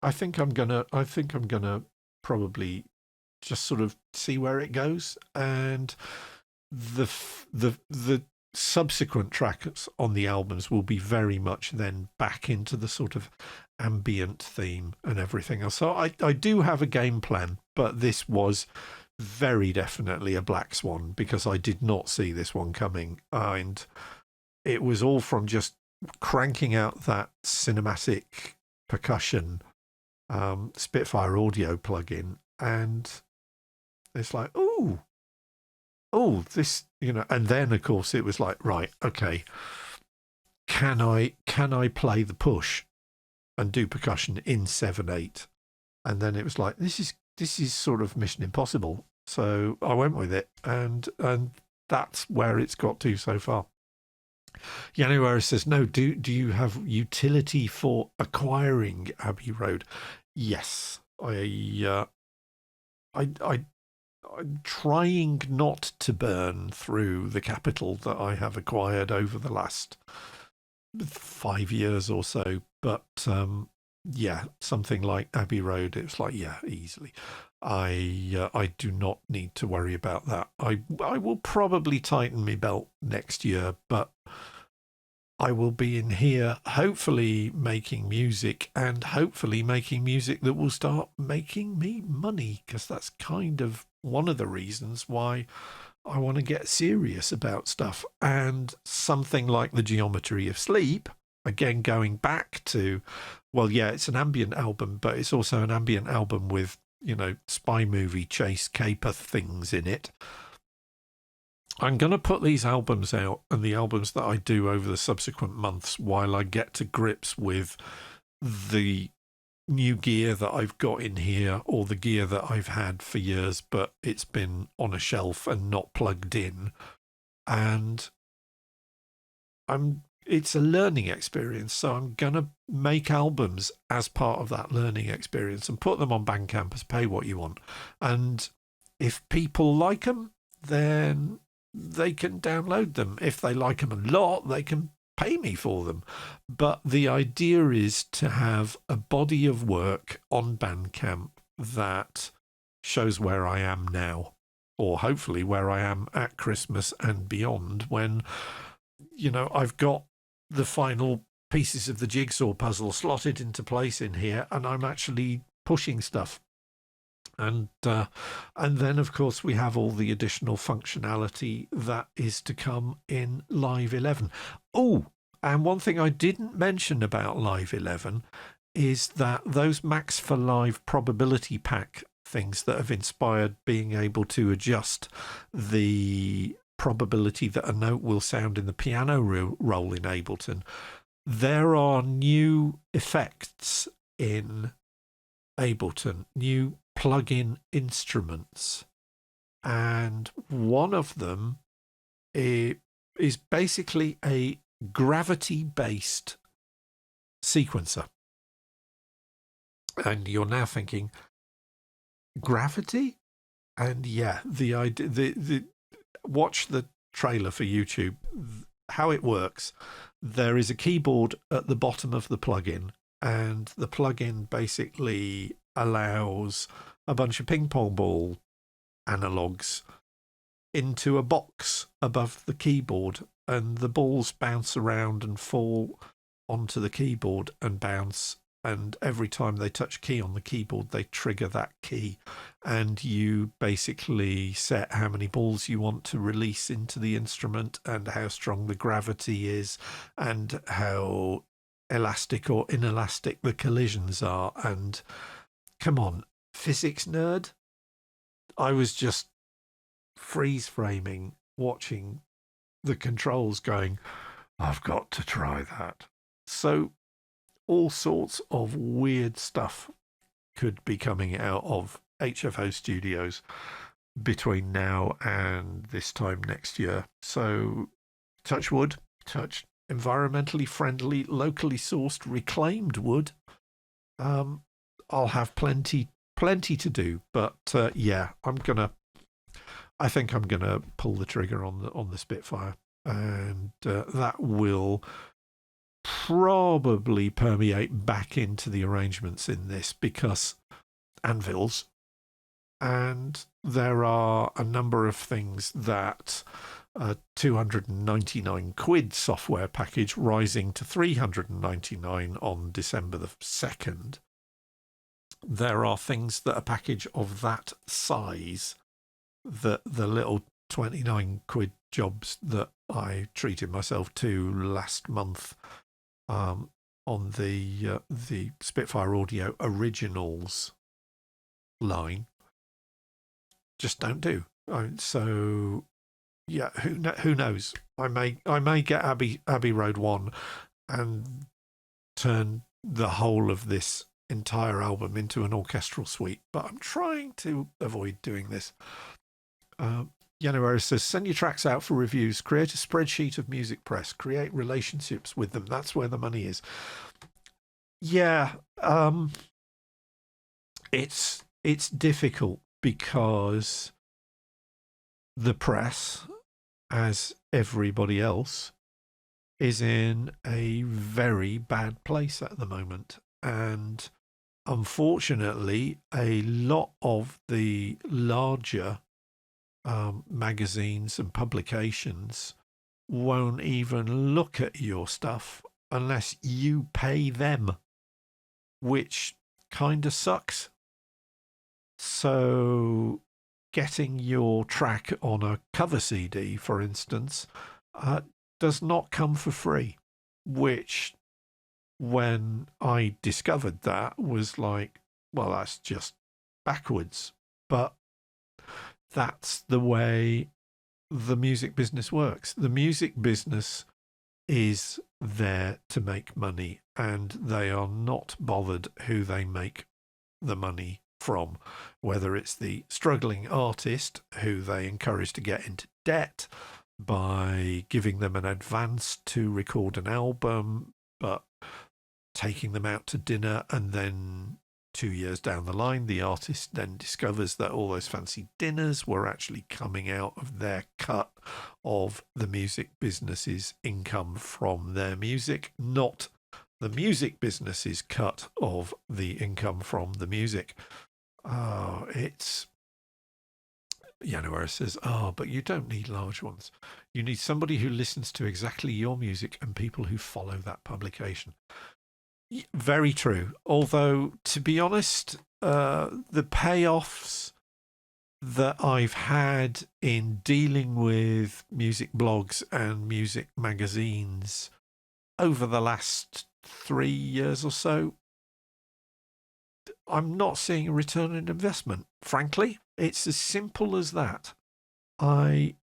[SPEAKER 2] I'm gonna probably just sort of see where it goes, and the subsequent tracks on the albums will be very much then back into the sort of ambient theme and everything else. So I do have a game plan, but this was very definitely a black swan, because I did not see this one coming, and it was all from just cranking out that cinematic percussion Spitfire audio plugin, and it's like, oh, this, and then of course it was like, right, okay, can I play the push and do percussion in 7/8? And then it was like, this is sort of Mission Impossible. So I went with it, and that's where it's got to so far. January says, no, do you have utility for acquiring Abbey Road? Yes, I'm trying not to burn through the capital that I have acquired over the last 5 years or so. But something like Abbey Road, it's like, yeah, easily. I do not need to worry about that. I will probably tighten my belt next year, but I will be in here hopefully making music, and hopefully making music that will start making me money, because that's kind of one of the reasons why I want to get serious about stuff. And something like The Geometry of Sleep, again, going back to, well, yeah, it's an ambient album, but it's also an ambient album with, spy movie chase caper things in it. I'm going to put these albums out, and the albums that I do over the subsequent months, while I get to grips with the new gear that I've got in here, or the gear that I've had for years, but it's been on a shelf and not plugged in. And it's a learning experience. So I'm going to make albums as part of that learning experience and put them on Bandcamp as pay what you want. And if people like them, then they can download them. If they like them a lot, they can pay me for them. But the idea is to have a body of work on Bandcamp that shows where I am now, or hopefully where I am at Christmas and beyond, when, I've got the final pieces of the jigsaw puzzle slotted into place in here, and I'm actually pushing stuff. And then, of course, we have all the additional functionality that is to come in Live 11. Oh, and one thing I didn't mention about Live 11 is that those Max for Live probability pack things that have inspired being able to adjust the probability that a note will sound in the piano roll in Ableton. There are new effects in Ableton, new plug-in instruments, and one of them is basically a gravity-based sequencer. And you're now thinking, gravity? And yeah, the idea, the watch the trailer for YouTube. How it works: there is a keyboard at the bottom of the plugin, and the plugin basically allows a bunch of ping pong ball analogs into a box above the keyboard, and the balls bounce around and fall onto the keyboard and bounce, and every time they touch a key on the keyboard they trigger that key, and you basically set how many balls you want to release into the instrument and how strong the gravity is and how elastic or inelastic the collisions are. And come on, physics nerd, I was just freeze framing watching the controls going, I've got to try that. So all sorts of weird stuff could be coming out of HFO Studios between now and this time next year. So touch wood, touch environmentally friendly, locally sourced, reclaimed wood. I'll have plenty to do, but yeah, I think I'm gonna pull the trigger on the Spitfire, and that will probably permeate back into the arrangements in this, because anvils, and there are a number of things that a 299 quid software package rising to 399 on December the 2nd. There are things that a package of that size, that the little 29 quid jobs that I treated myself to last month on the Spitfire Audio Originals line, just don't do. So yeah, who knows? I may get Abbey Road 1 and turn the whole of this entire album into an orchestral suite, but I'm trying to avoid doing this. January says, send your tracks out for reviews, create a spreadsheet of music press, create relationships with them. That's where the money is. Yeah, it's difficult because the press, as everybody else, is in a very bad place at the moment. And unfortunately, a lot of the larger magazines and publications won't even look at your stuff unless you pay them, which kind of sucks. So getting your track on a cover CD, for instance, does not come for free, which, when I discovered that, was like, well, that's just backwards. But that's the way the music business works. The music business is there to make money, and they are not bothered who they make the money from, whether it's the struggling artist who they encourage to get into debt, by giving them an advance to record an album, but taking them out to dinner, and then 2 years down the line, the artist then discovers that all those fancy dinners were actually coming out of their cut of the music business's income from their music, not the music business's cut of the income from the music. It's January says, but you don't need large ones. You need somebody who listens to exactly your music and people who follow that publication. Very true. Although, to be honest, the payoffs that I've had in dealing with music blogs and music magazines over the last 3 years or so, I'm not seeing a return on investment. Frankly, it's as simple as that. I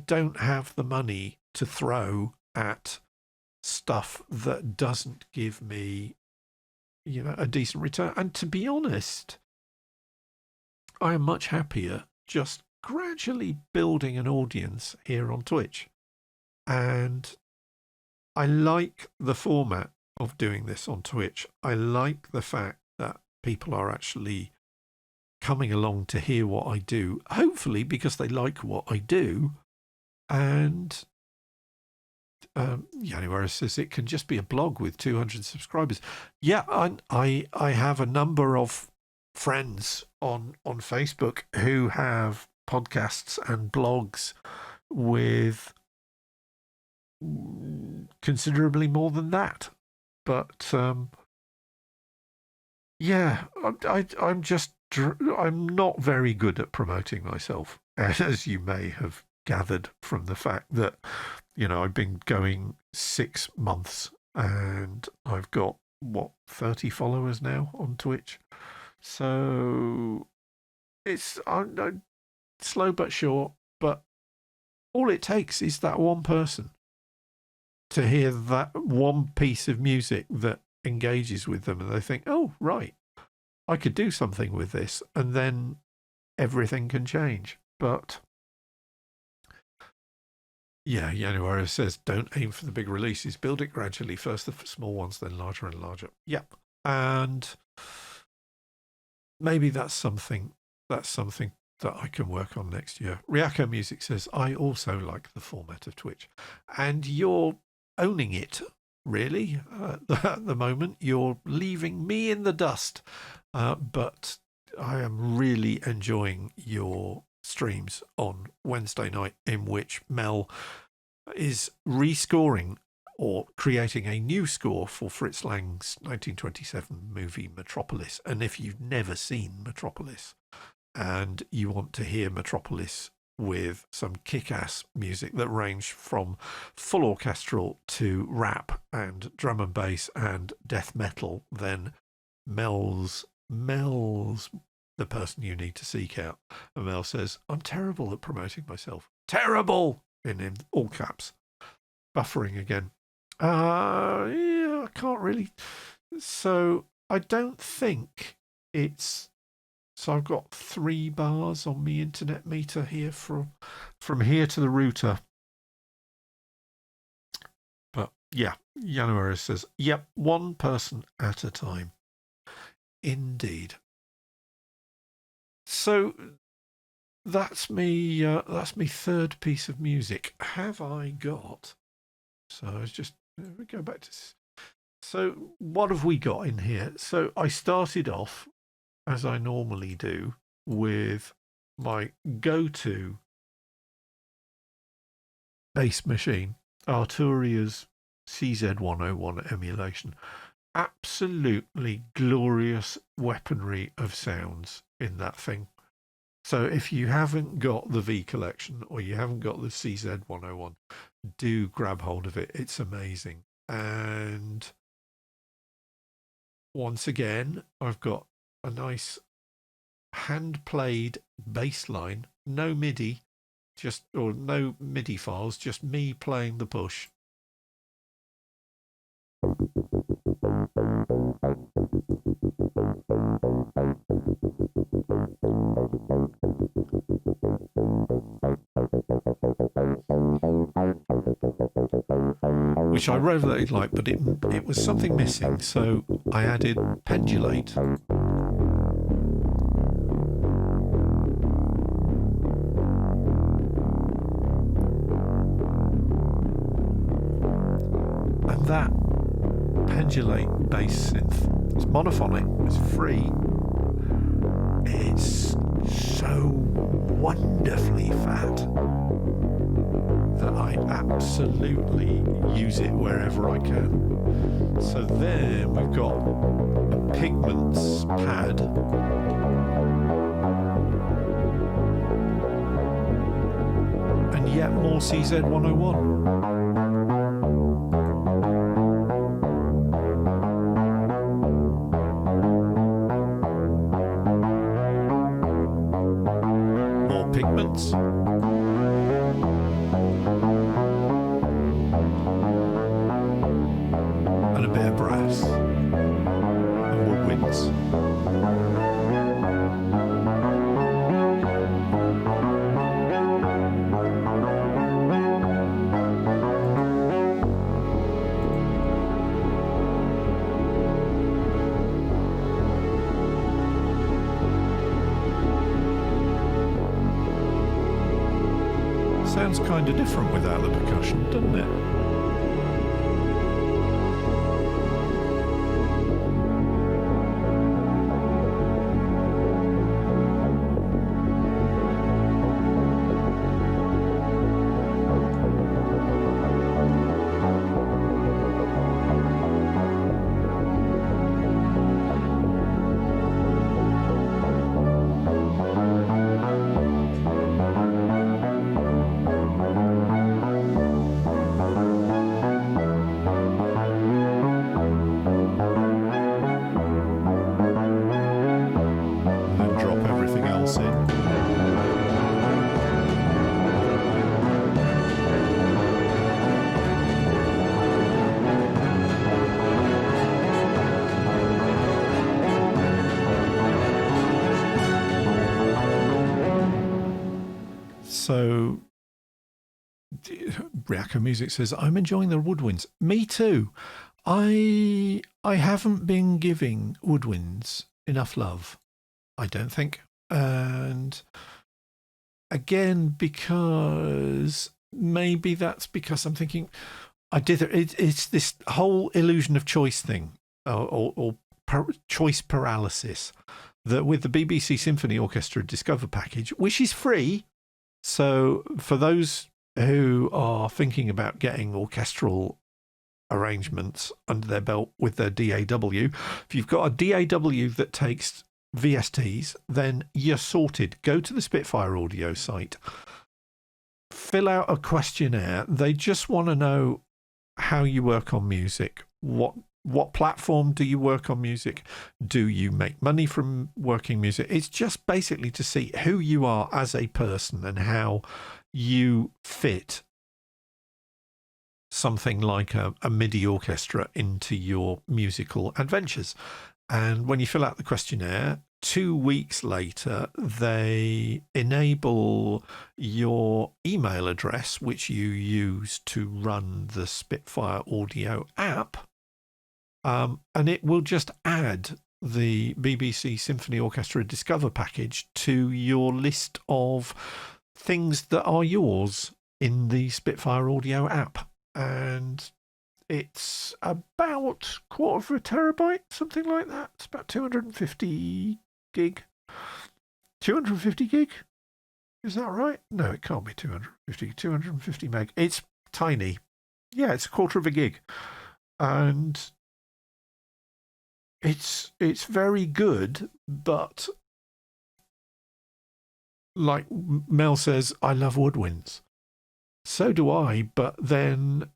[SPEAKER 2] don't have the money to throw at stuff that doesn't give me, a decent return. And to be honest, I am much happier just gradually building an audience here on Twitch. And I like the format of doing this on Twitch. I like the fact that people are actually coming along to hear what I do, hopefully because they like what I do. And January says it can just be a blog with 200 subscribers. Yeah, I have a number of friends on Facebook who have podcasts and blogs with considerably more than that. But I'm not very good at promoting myself, as you may have gathered from the fact that, I've been going 6 months and I've got, 30 followers now on Twitch. So it's slow but sure, but all it takes is that one person to hear that one piece of music that engages with them and they think, oh, right, I could do something with this, and then everything can change. But yeah, January says, don't aim for the big releases. Build it gradually. First the small ones, then larger and larger. Yep. And maybe that's something that I can work on next year. Ryako Music says, I also like the format of Twitch. And you're owning it, really. At the moment, you're leaving me in the dust. But I am really enjoying your streams on Wednesday night, in which Mel is rescoring or creating a new score for Fritz Lang's 1927 movie Metropolis. And if you've never seen Metropolis and you want to hear Metropolis with some kick-ass music that range from full orchestral to rap and drum and bass and death metal, then Mel's the person you need to seek out. And Mel says, I'm terrible at promoting myself. Terrible! In all caps. Buffering again. I can't really. So I don't think it's. So I've got 3 bars on my internet meter here from here to the router. But yeah, January says, yep, one person at a time. Indeed. So that's me. That's me third piece of music. Have I got? So I was just we go back to. So what have we got in here? So I started off, as I normally do, with my go-to bass machine, Arturia's CZ101 emulation. Absolutely glorious weaponry of sounds in that thing. So if you haven't got the V collection or you haven't got the CZ101, do grab hold of it. It's amazing. And once again, I've got a nice hand-played bass line, no MIDI, or no MIDI files, just me playing the push. which I really like, but it was something missing, so I added pendulate. And that pendulate bass synth, it's monophonic, it's free, it's so wonderfully fat that I absolutely use it wherever I can. So there we've got a Pigments pad, and yet more CZ101. Pigments. And a bit of brass. And woodwinds. Sounds kind of different without the percussion, doesn't it? So Reacco Music says, I'm enjoying the woodwinds. Me too. I haven't been giving woodwinds enough love, I don't think. And again, because maybe that's because I'm thinking it's this whole illusion of choice thing, or choice paralysis, that with the BBC Symphony Orchestra Discover package, which is free. So for those who are thinking about getting orchestral arrangements under their belt with their DAW, if you've got a DAW that takes VSTs, then you're sorted. Go to the Spitfire Audio site, fill out a questionnaire. They just want to know how you work on music. What platform do you work on music? Do you make money from working music? It's just basically to see who you are as a person and how you fit something like a MIDI orchestra into your musical adventures. And when you fill out the questionnaire, 2 weeks later, they enable your email address, which you use to run the Spitfire Audio app. And it will just add the BBC Symphony Orchestra Discover package to your list of things that are yours in the Spitfire Audio app. And it's about quarter of a terabyte, something like that. It's about 250 gig. 250 gig? Is that right? No, it can't be 250. 250 meg. It's tiny. Yeah, it's a quarter of a gig. And it's very good, but like Mel says, I love woodwinds. So do I, but then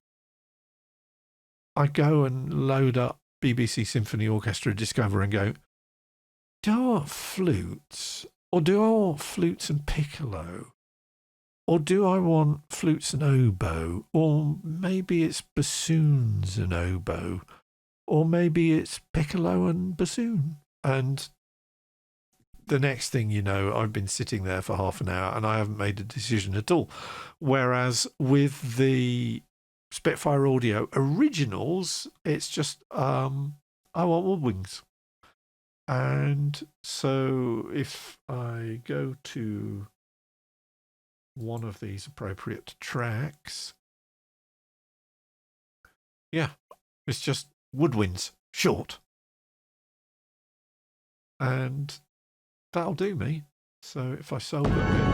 [SPEAKER 2] I go and load up BBC Symphony Orchestra Discover and go, do I want flutes? Or do I want flutes and piccolo? Or do I want flutes and oboe? Or maybe it's bassoons and oboe? Or maybe it's piccolo and bassoon. And the next thing you know, I've been sitting there for half an hour and I haven't made a decision at all. Whereas with the Spitfire Audio Originals, it's just, I want woodwinds. And so if I go to one of these appropriate tracks, yeah, it's just woodwinds, short. And that'll do me. So if I solve it,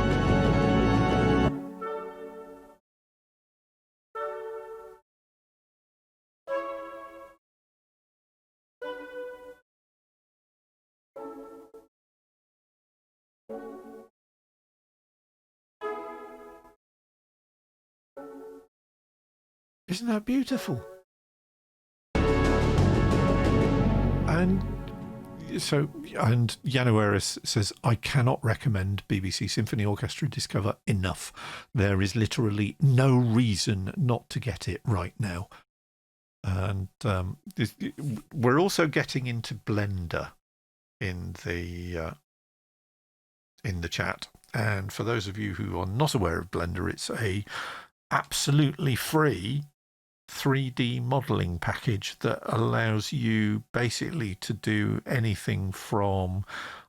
[SPEAKER 2] isn't that beautiful? And so, and Yano Eris says, I cannot recommend BBC Symphony Orchestra Discover enough. There is literally no reason not to get it right now. And we're also getting into Blender in the chat. And for those of you who are not aware of Blender, it's a absolutely free 3D modeling package that allows you basically to do anything from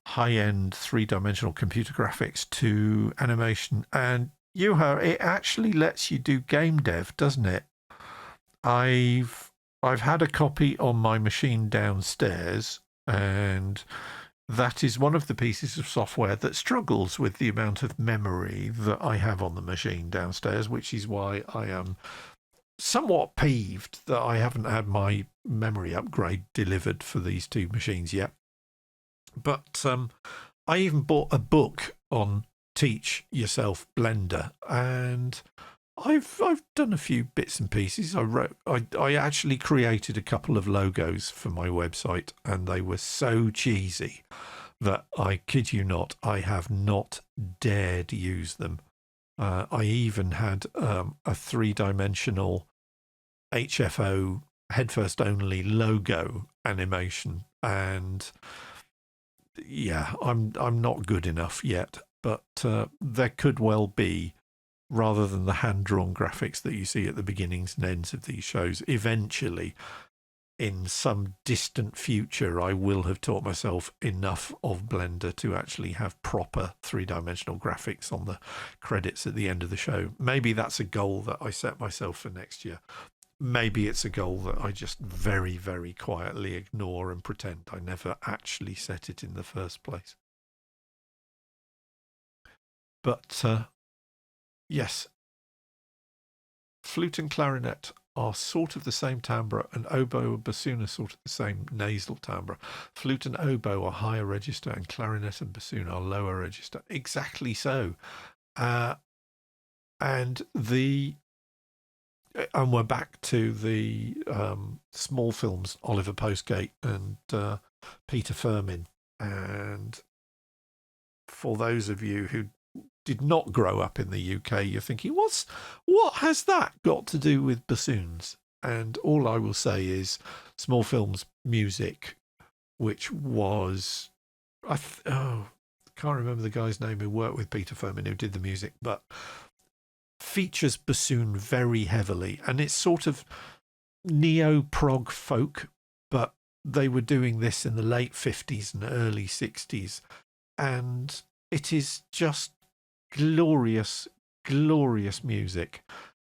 [SPEAKER 2] high-end three-dimensional computer graphics to animation. And it actually lets you do game dev, doesn't it? I've had a copy on my machine downstairs, and that is one of the pieces of software that struggles with the amount of memory that I have on the machine downstairs, which is why I am somewhat peeved that I haven't had my memory upgrade delivered for these two machines yet. But I even bought a book on Teach Yourself Blender, and I've done a few bits and pieces. I actually created a couple of logos for my website, and they were so cheesy that I kid you not, I have not dared use them. I even had a three-dimensional HFO headfirst only logo animation, and yeah, I'm not good enough yet, but there could well be, rather than the hand-drawn graphics that you see at the beginnings and ends of these shows, eventually in some distant future I will have taught myself enough of Blender to actually have proper three-dimensional graphics on the credits at the end of the show. Maybe that's a goal that I set myself for next year. Maybe it's a goal that I just very, very quietly ignore and pretend I never actually set it in the first place. But yes, flute and clarinet are sort of the same timbre, and oboe and bassoon are sort of the same nasal timbre. Flute and oboe are higher register, and clarinet and bassoon are lower register. Exactly so. And we're back to the small films, Oliver Postgate and Peter Firmin. And for those of you who did not grow up in the UK, you're thinking, what has that got to do with bassoons? And all I will say is small films music, which was, I can't remember the guy's name who worked with Peter Firmin who did the music, but features bassoon very heavily, and it's sort of neo-prog folk, but they were doing this in the late 50s and early 60s, and it is just glorious, glorious music.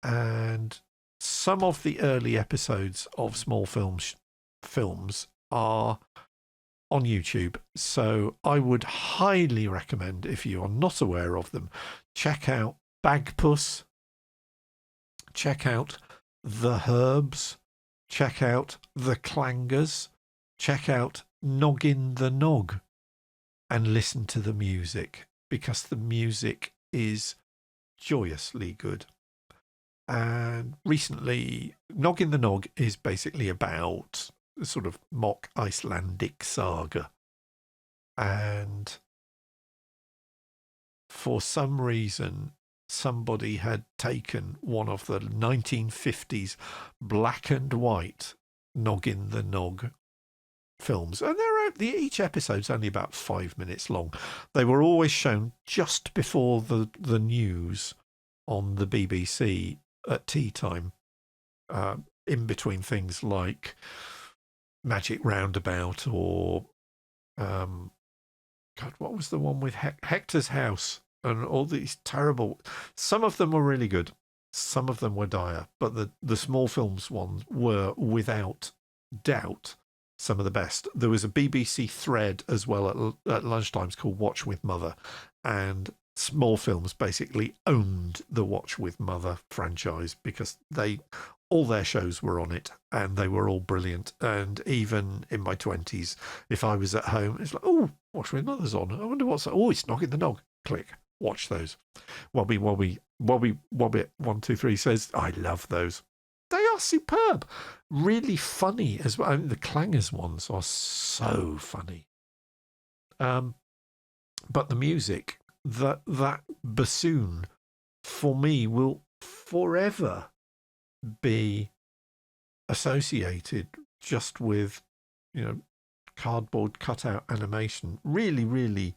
[SPEAKER 2] And some of the early episodes of small films are on YouTube, so I would highly recommend, if you are not aware of them, check out Bagpuss, check out The Herbs, check out The Clangers, check out Noggin the Nog, and listen to the music, because the music is joyously good. And recently, Noggin the Nog is basically about a sort of mock Icelandic saga. And for some reason, somebody had taken one of the 1950s black and white Noggin the Nog films, and each episode's only about 5 minutes long. They were always shown just before the news on the BBC at tea time, in between things like Magic Roundabout or God, what was the one with Hector's House and all these terrible. Some of them were really good, some of them were dire, but the small films ones were without doubt some of the best. There was a BBC thread as well at lunchtimes called Watch with Mother, and small films basically owned the Watch with Mother franchise because all their shows were on it and they were all brilliant. And even in my 20s, if I was at home, it's like, oh, Watch with Mother's on. I wonder what's that. Oh, it's Knocking the Nog. Click. Watch those. Wobby 123 says, I love those. They are superb. Really funny as well. I mean, the Clangers ones are so funny. But the music, that bassoon, for me, will forever be associated just with, cardboard cutout animation. Really, really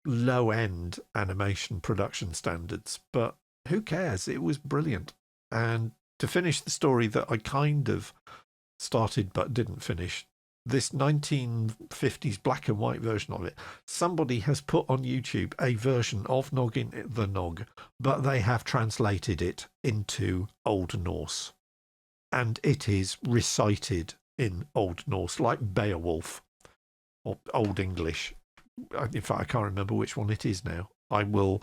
[SPEAKER 2] low-end animation production standards. But who cares? It was brilliant. And to finish the story that I kind of started but didn't finish, this 1950s black and white version of it, somebody has put on YouTube a version of Noggin the Nog, but they have translated it into Old Norse. And it is recited in Old Norse, like Beowulf, or Old English. In fact, I can't remember which one it is now. I will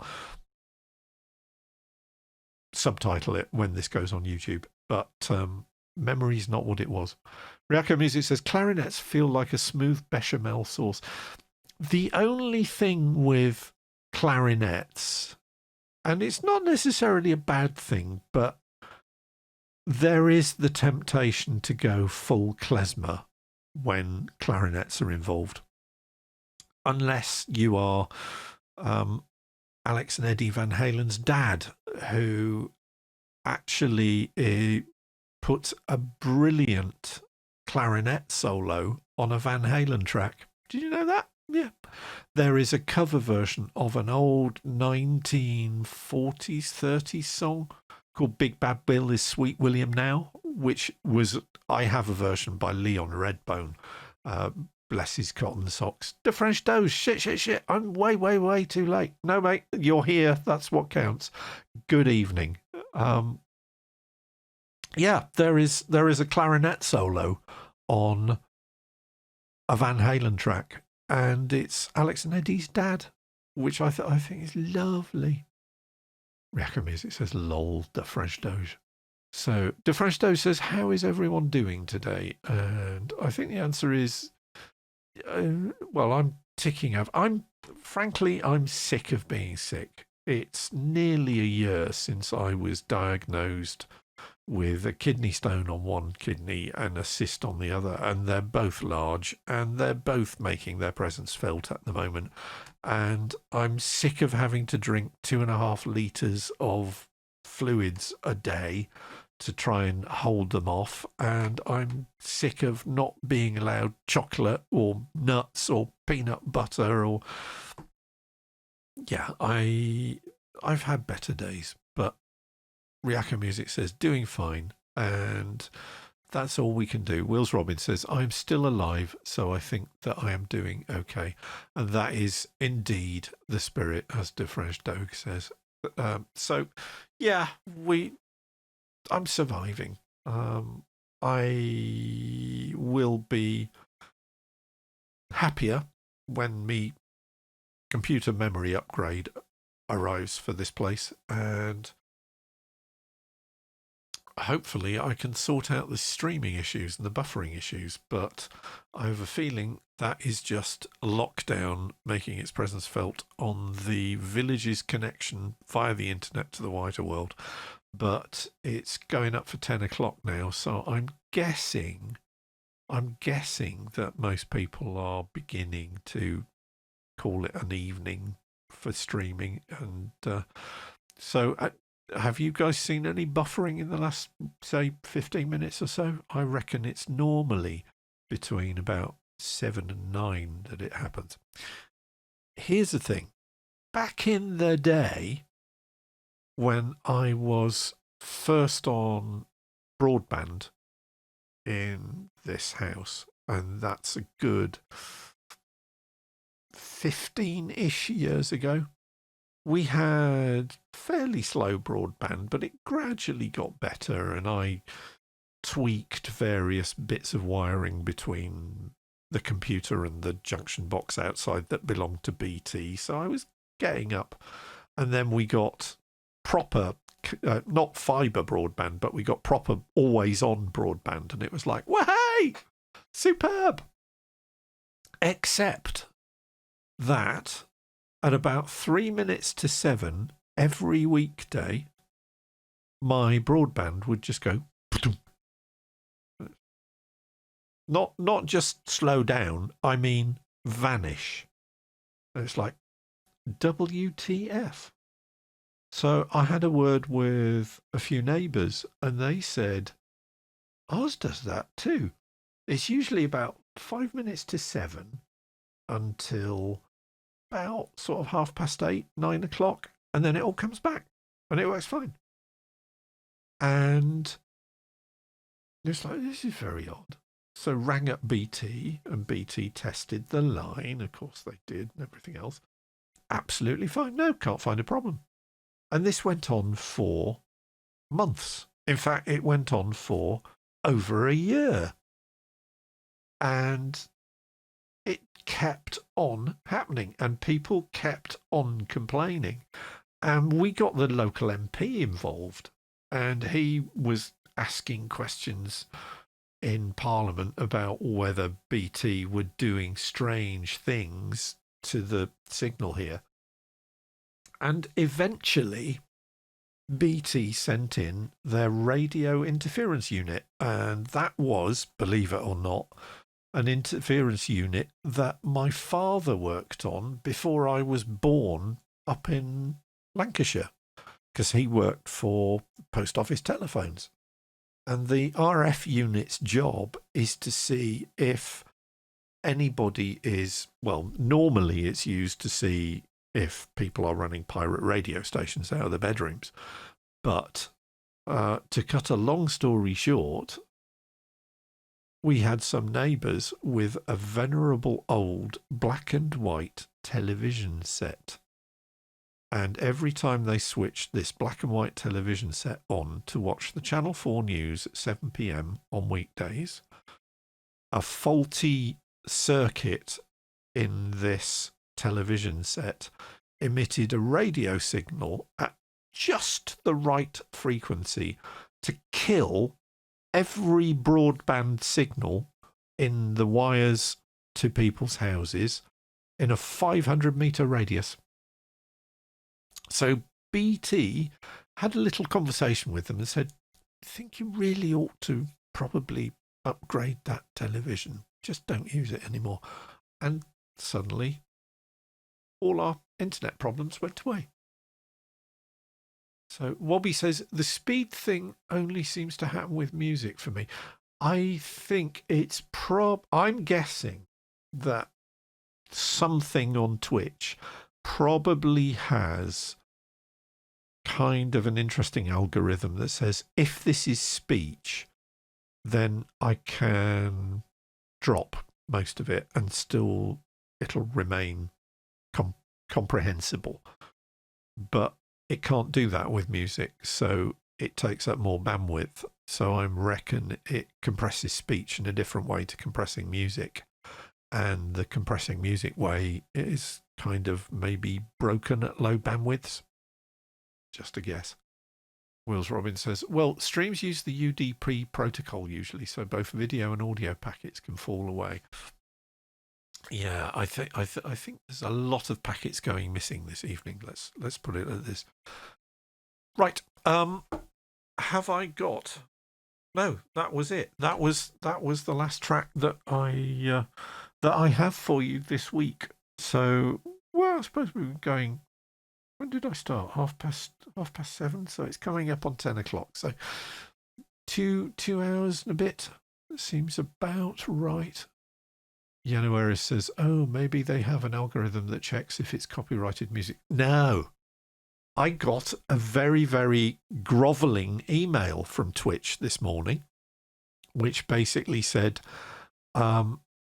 [SPEAKER 2] subtitle it when this goes on YouTube, but memory's not what it was. Ryako Music says, clarinets feel like a smooth bechamel sauce. The only thing with clarinets, and it's not necessarily a bad thing, but there is the temptation to go full klezmer when clarinets are involved. Unless you are Alex and Eddie Van Halen's dad, who actually put a brilliant clarinet solo on a Van Halen track. Did you know that? Yeah. There is a cover version of an old 1940s, 30s song called Big Bad Bill is Sweet William Now, which was, I have a version by Leon Redbone. Bless his cotton socks. The French Doge. Shit. I'm way too late. No, mate, you're here. That's what counts. Good evening. Yeah, there is a clarinet solo on a Van Halen track, and it's Alex and Eddie's dad, which I think is lovely. Ryako Music says, lol, the French Doge. So, the French Doge says, how is everyone doing today? And I think the answer is, well, I'm ticking over. I'm sick of being sick. It's nearly a year since I was diagnosed with a kidney stone on one kidney and a cyst on the other, and they're both large, and they're both making their presence felt at the moment. And I'm sick of having to drink 2.5 litres of fluids a day to try and hold them off, and I'm sick of not being allowed chocolate or nuts or peanut butter or... Yeah, I've had better days, but Ryako Music says, doing fine, and that's all we can do. Wills Robin says, I'm still alive, so I think that I am doing okay. And that is indeed the spirit, as De French Dogue says. So, yeah, I'm surviving. I will be happier when me computer memory upgrade arrives for this place, and hopefully I can sort out the streaming issues and the buffering issues, but I have a feeling that is just lockdown making its presence felt on the village's connection via the internet to the wider world. But it's going up for 10 o'clock now, so I'm guessing that most people are beginning to call it an evening for streaming. And so have you guys seen any buffering in the last, say, 15 minutes or so? I reckon it's normally between about 7 and 9 that it happens. Here's the thing. Back in the day, when I was first on broadband in this house, and that's a good 15-ish years ago, we had fairly slow broadband, but it gradually got better, and I tweaked various bits of wiring between the computer and the junction box outside that belonged to BT. So I was getting up, and then we got proper, not fibre broadband, but we got proper always-on broadband, and it was like, hey, superb! Except that at about 3 minutes to 7 every weekday, my broadband would just go, not just slow down, I mean vanish. And it's like, WTF? So I had a word with a few neighbours, and they said, ours does that too. It's usually about 5 minutes to 7 until about sort of 8:30, 9 o'clock, and then it all comes back, and it works fine. And it's like, this is very odd. So rang up BT, and BT tested the line. Of course they did, and everything else. Absolutely fine. No, can't find a problem. And this went on for months. In fact, it went on for over a year. And it kept on happening, and people kept on complaining. And we got the local MP involved, and he was asking questions in Parliament about whether BT were doing strange things to the signal here. And eventually, BT sent in their radio interference unit, and that was, believe it or not, an interference unit that my father worked on before I was born up in Lancashire, because he worked for post office telephones. And the RF unit's job is to see if anybody is, well, normally it's used to see if people are running pirate radio stations out of their bedrooms. But to cut a long story short, we had some neighbours with a venerable old black and white television set. And every time they switched this black and white television set on to watch the Channel 4 news at 7 p.m. on weekdays, a faulty circuit in this television set emitted a radio signal at just the right frequency to kill every broadband signal in the wires to people's houses in a 500-metre radius. So BT had a little conversation with them and said, I think you really ought to probably upgrade that television. Just don't use it anymore. And suddenly, all our internet problems went away. So Wobby says, the speed thing only seems to happen with music for me. I think it's I'm guessing that something on Twitch probably has kind of an interesting algorithm that says, if this is speech, then I can drop most of it and still it'll remain comprehensible. But it can't do that with music, so it takes up more bandwidth. So I reckon it compresses speech in a different way to compressing music. And the compressing music way is kind of maybe broken at low bandwidths. Just a guess. Wills Robin says, well, streams use the UDP protocol usually, so both video and audio packets can fall away. Yeah, I think there's a lot of packets going missing this evening. Let's put it like this. Right. Have I got? No, that was it. That was the last track that I have for you this week. So, well, I suppose we were going. When did I start? 7:30. So it's coming up on 10 o'clock. So 2 hours and a bit seems about right. Yellow Aries says, oh, maybe they have an algorithm that checks if it's copyrighted music. No. I got a very, very grovelling email from Twitch this morning, which basically said,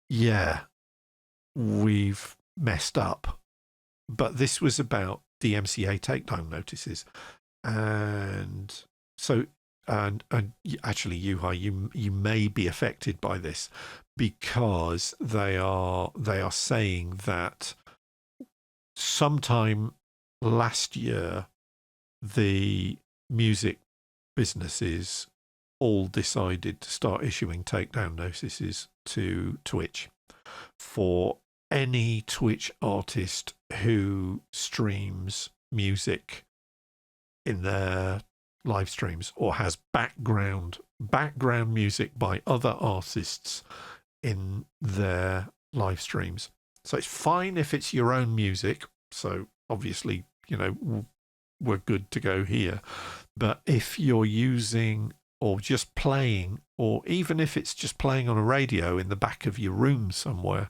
[SPEAKER 2] yeah, we've messed up. But this was about DMCA takedown notices. And so, and actually, Yuhai, you may be affected by this because they are saying that sometime last year, the music businesses all decided to start issuing takedown notices to Twitch for any Twitch artist who streams music in their live streams or has background music by other artists in their live streams. So it's fine if it's your own music. So obviously, we're good to go here. But if you're using or just playing, or even if it's just playing on a radio in the back of your room somewhere,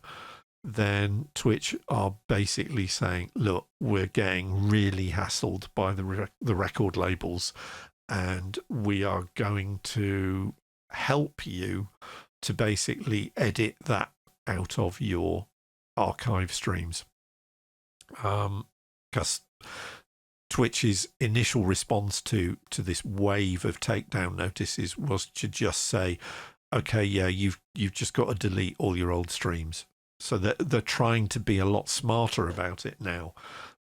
[SPEAKER 2] then Twitch are basically saying, look, we're getting really hassled by the record labels, and we are going to help you to basically edit that out of your archive streams. Because Twitch's initial response to this wave of takedown notices was to just say, okay, yeah, you've just got to delete all your old streams. So they're trying to be a lot smarter about it now.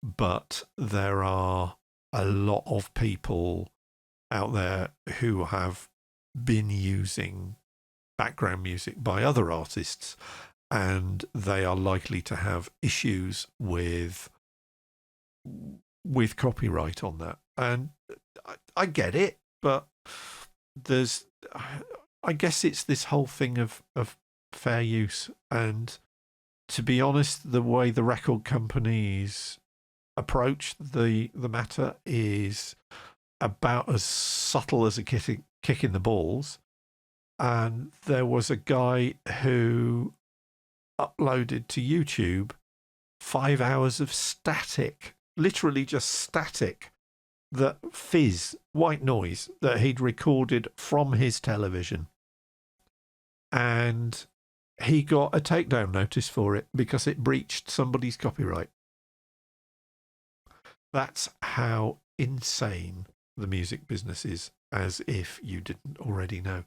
[SPEAKER 2] But there are a lot of people out there who have been using background music by other artists, and they are likely to have issues with copyright on that. And I get it, but I guess it's this whole thing of fair use. And to be honest, the way the record companies approach the matter is about as subtle as a kick in the balls. And there was a guy who uploaded to YouTube 5 hours of static, literally just static, that fizz, white noise that he'd recorded from his television. And he got a takedown notice for it because it breached somebody's copyright. That's how insane the music business is, as if you didn't already know.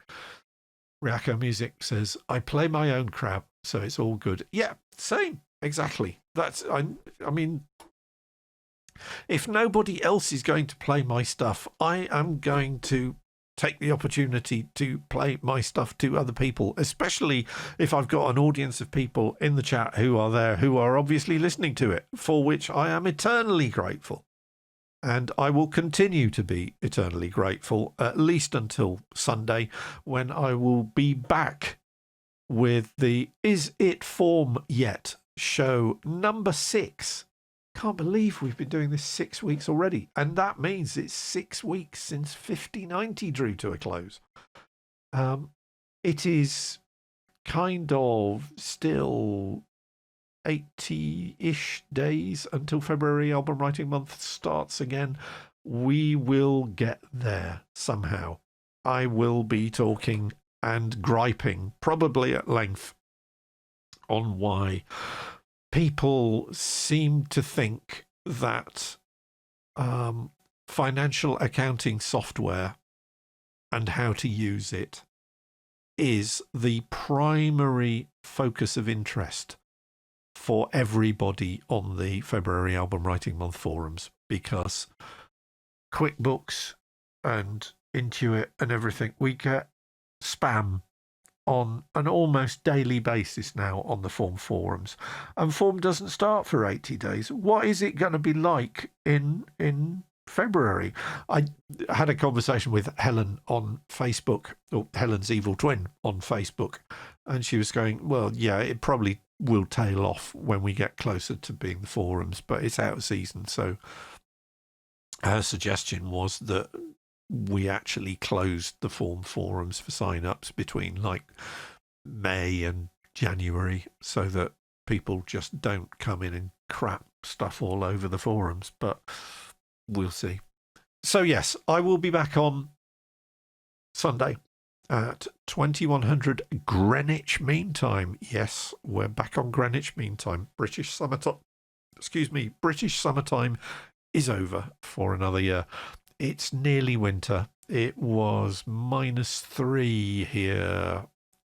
[SPEAKER 2] Ryako Music says, I play my own crap, so it's all good. Yeah, same, exactly. I mean, if nobody else is going to play my stuff, I am going to take the opportunity to play my stuff to other people, especially if I've got an audience of people in the chat who are there, who are obviously listening to it, for which I am eternally grateful. And I will continue to be eternally grateful, at least until Sunday, when I will be back with the Is It Form Yet show number 6. Can't believe we've been doing this 6 weeks already. And that means it's 6 weeks since 5090 drew to a close. It is kind of still 80-ish days until February album writing month starts again. We will get there somehow. I will be talking and griping, probably at length, on why people seem to think that financial accounting software and how to use it is the primary focus of interest for everybody on the February album writing month forums, because QuickBooks and Intuit and everything, we get spam on an almost daily basis now on the Form forums, and Form doesn't start for 80 days. What is it going to be like in February? I had a conversation with Helen on Facebook, or Helen's evil twin on Facebook, and she was going, well, yeah, it probably will tail off when we get closer to being the forums, but it's out of season. So her suggestion was that we actually closed the forums for sign-ups between like May and January so that people just don't come in and crap stuff all over the forums, but we'll see. So yes, I will be back on Sunday at 2100 Greenwich Mean Time. Yes, we're back on Greenwich Mean Time. British summertime is over for another year. It's nearly winter. It was -3 here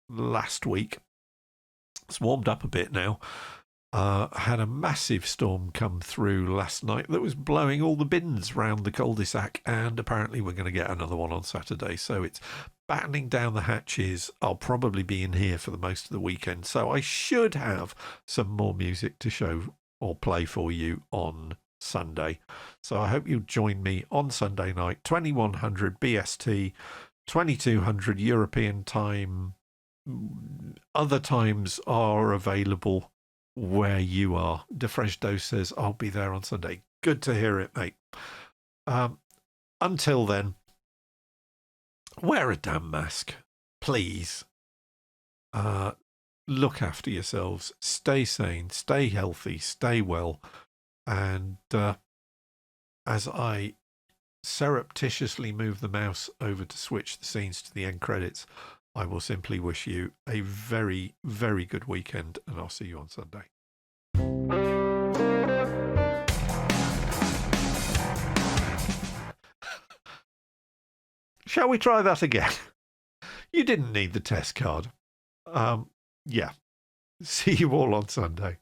[SPEAKER 2] last week. It's warmed up a bit now. Had a massive storm come through last night that was blowing all the bins round the cul-de-sac, and apparently we're going to get another one on Saturday. So it's battening down the hatches. I'll probably be in here for the most of the weekend, so I should have some more music to show or play for you on Sunday. So I hope you'll join me on Sunday night, 2100 BST, 2200 European time. Other times are available where you are. DeFreshdo says, I'll be there on Sunday. Good to hear it, mate. Until then, wear a damn mask, please. Look after yourselves. Stay sane, stay healthy, stay well. And as I surreptitiously move the mouse over to switch the scenes to the end credits, I will simply wish you a very, very good weekend, and I'll see you on Sunday. Shall we try that again? You didn't need the test card. Yeah. See you all on Sunday.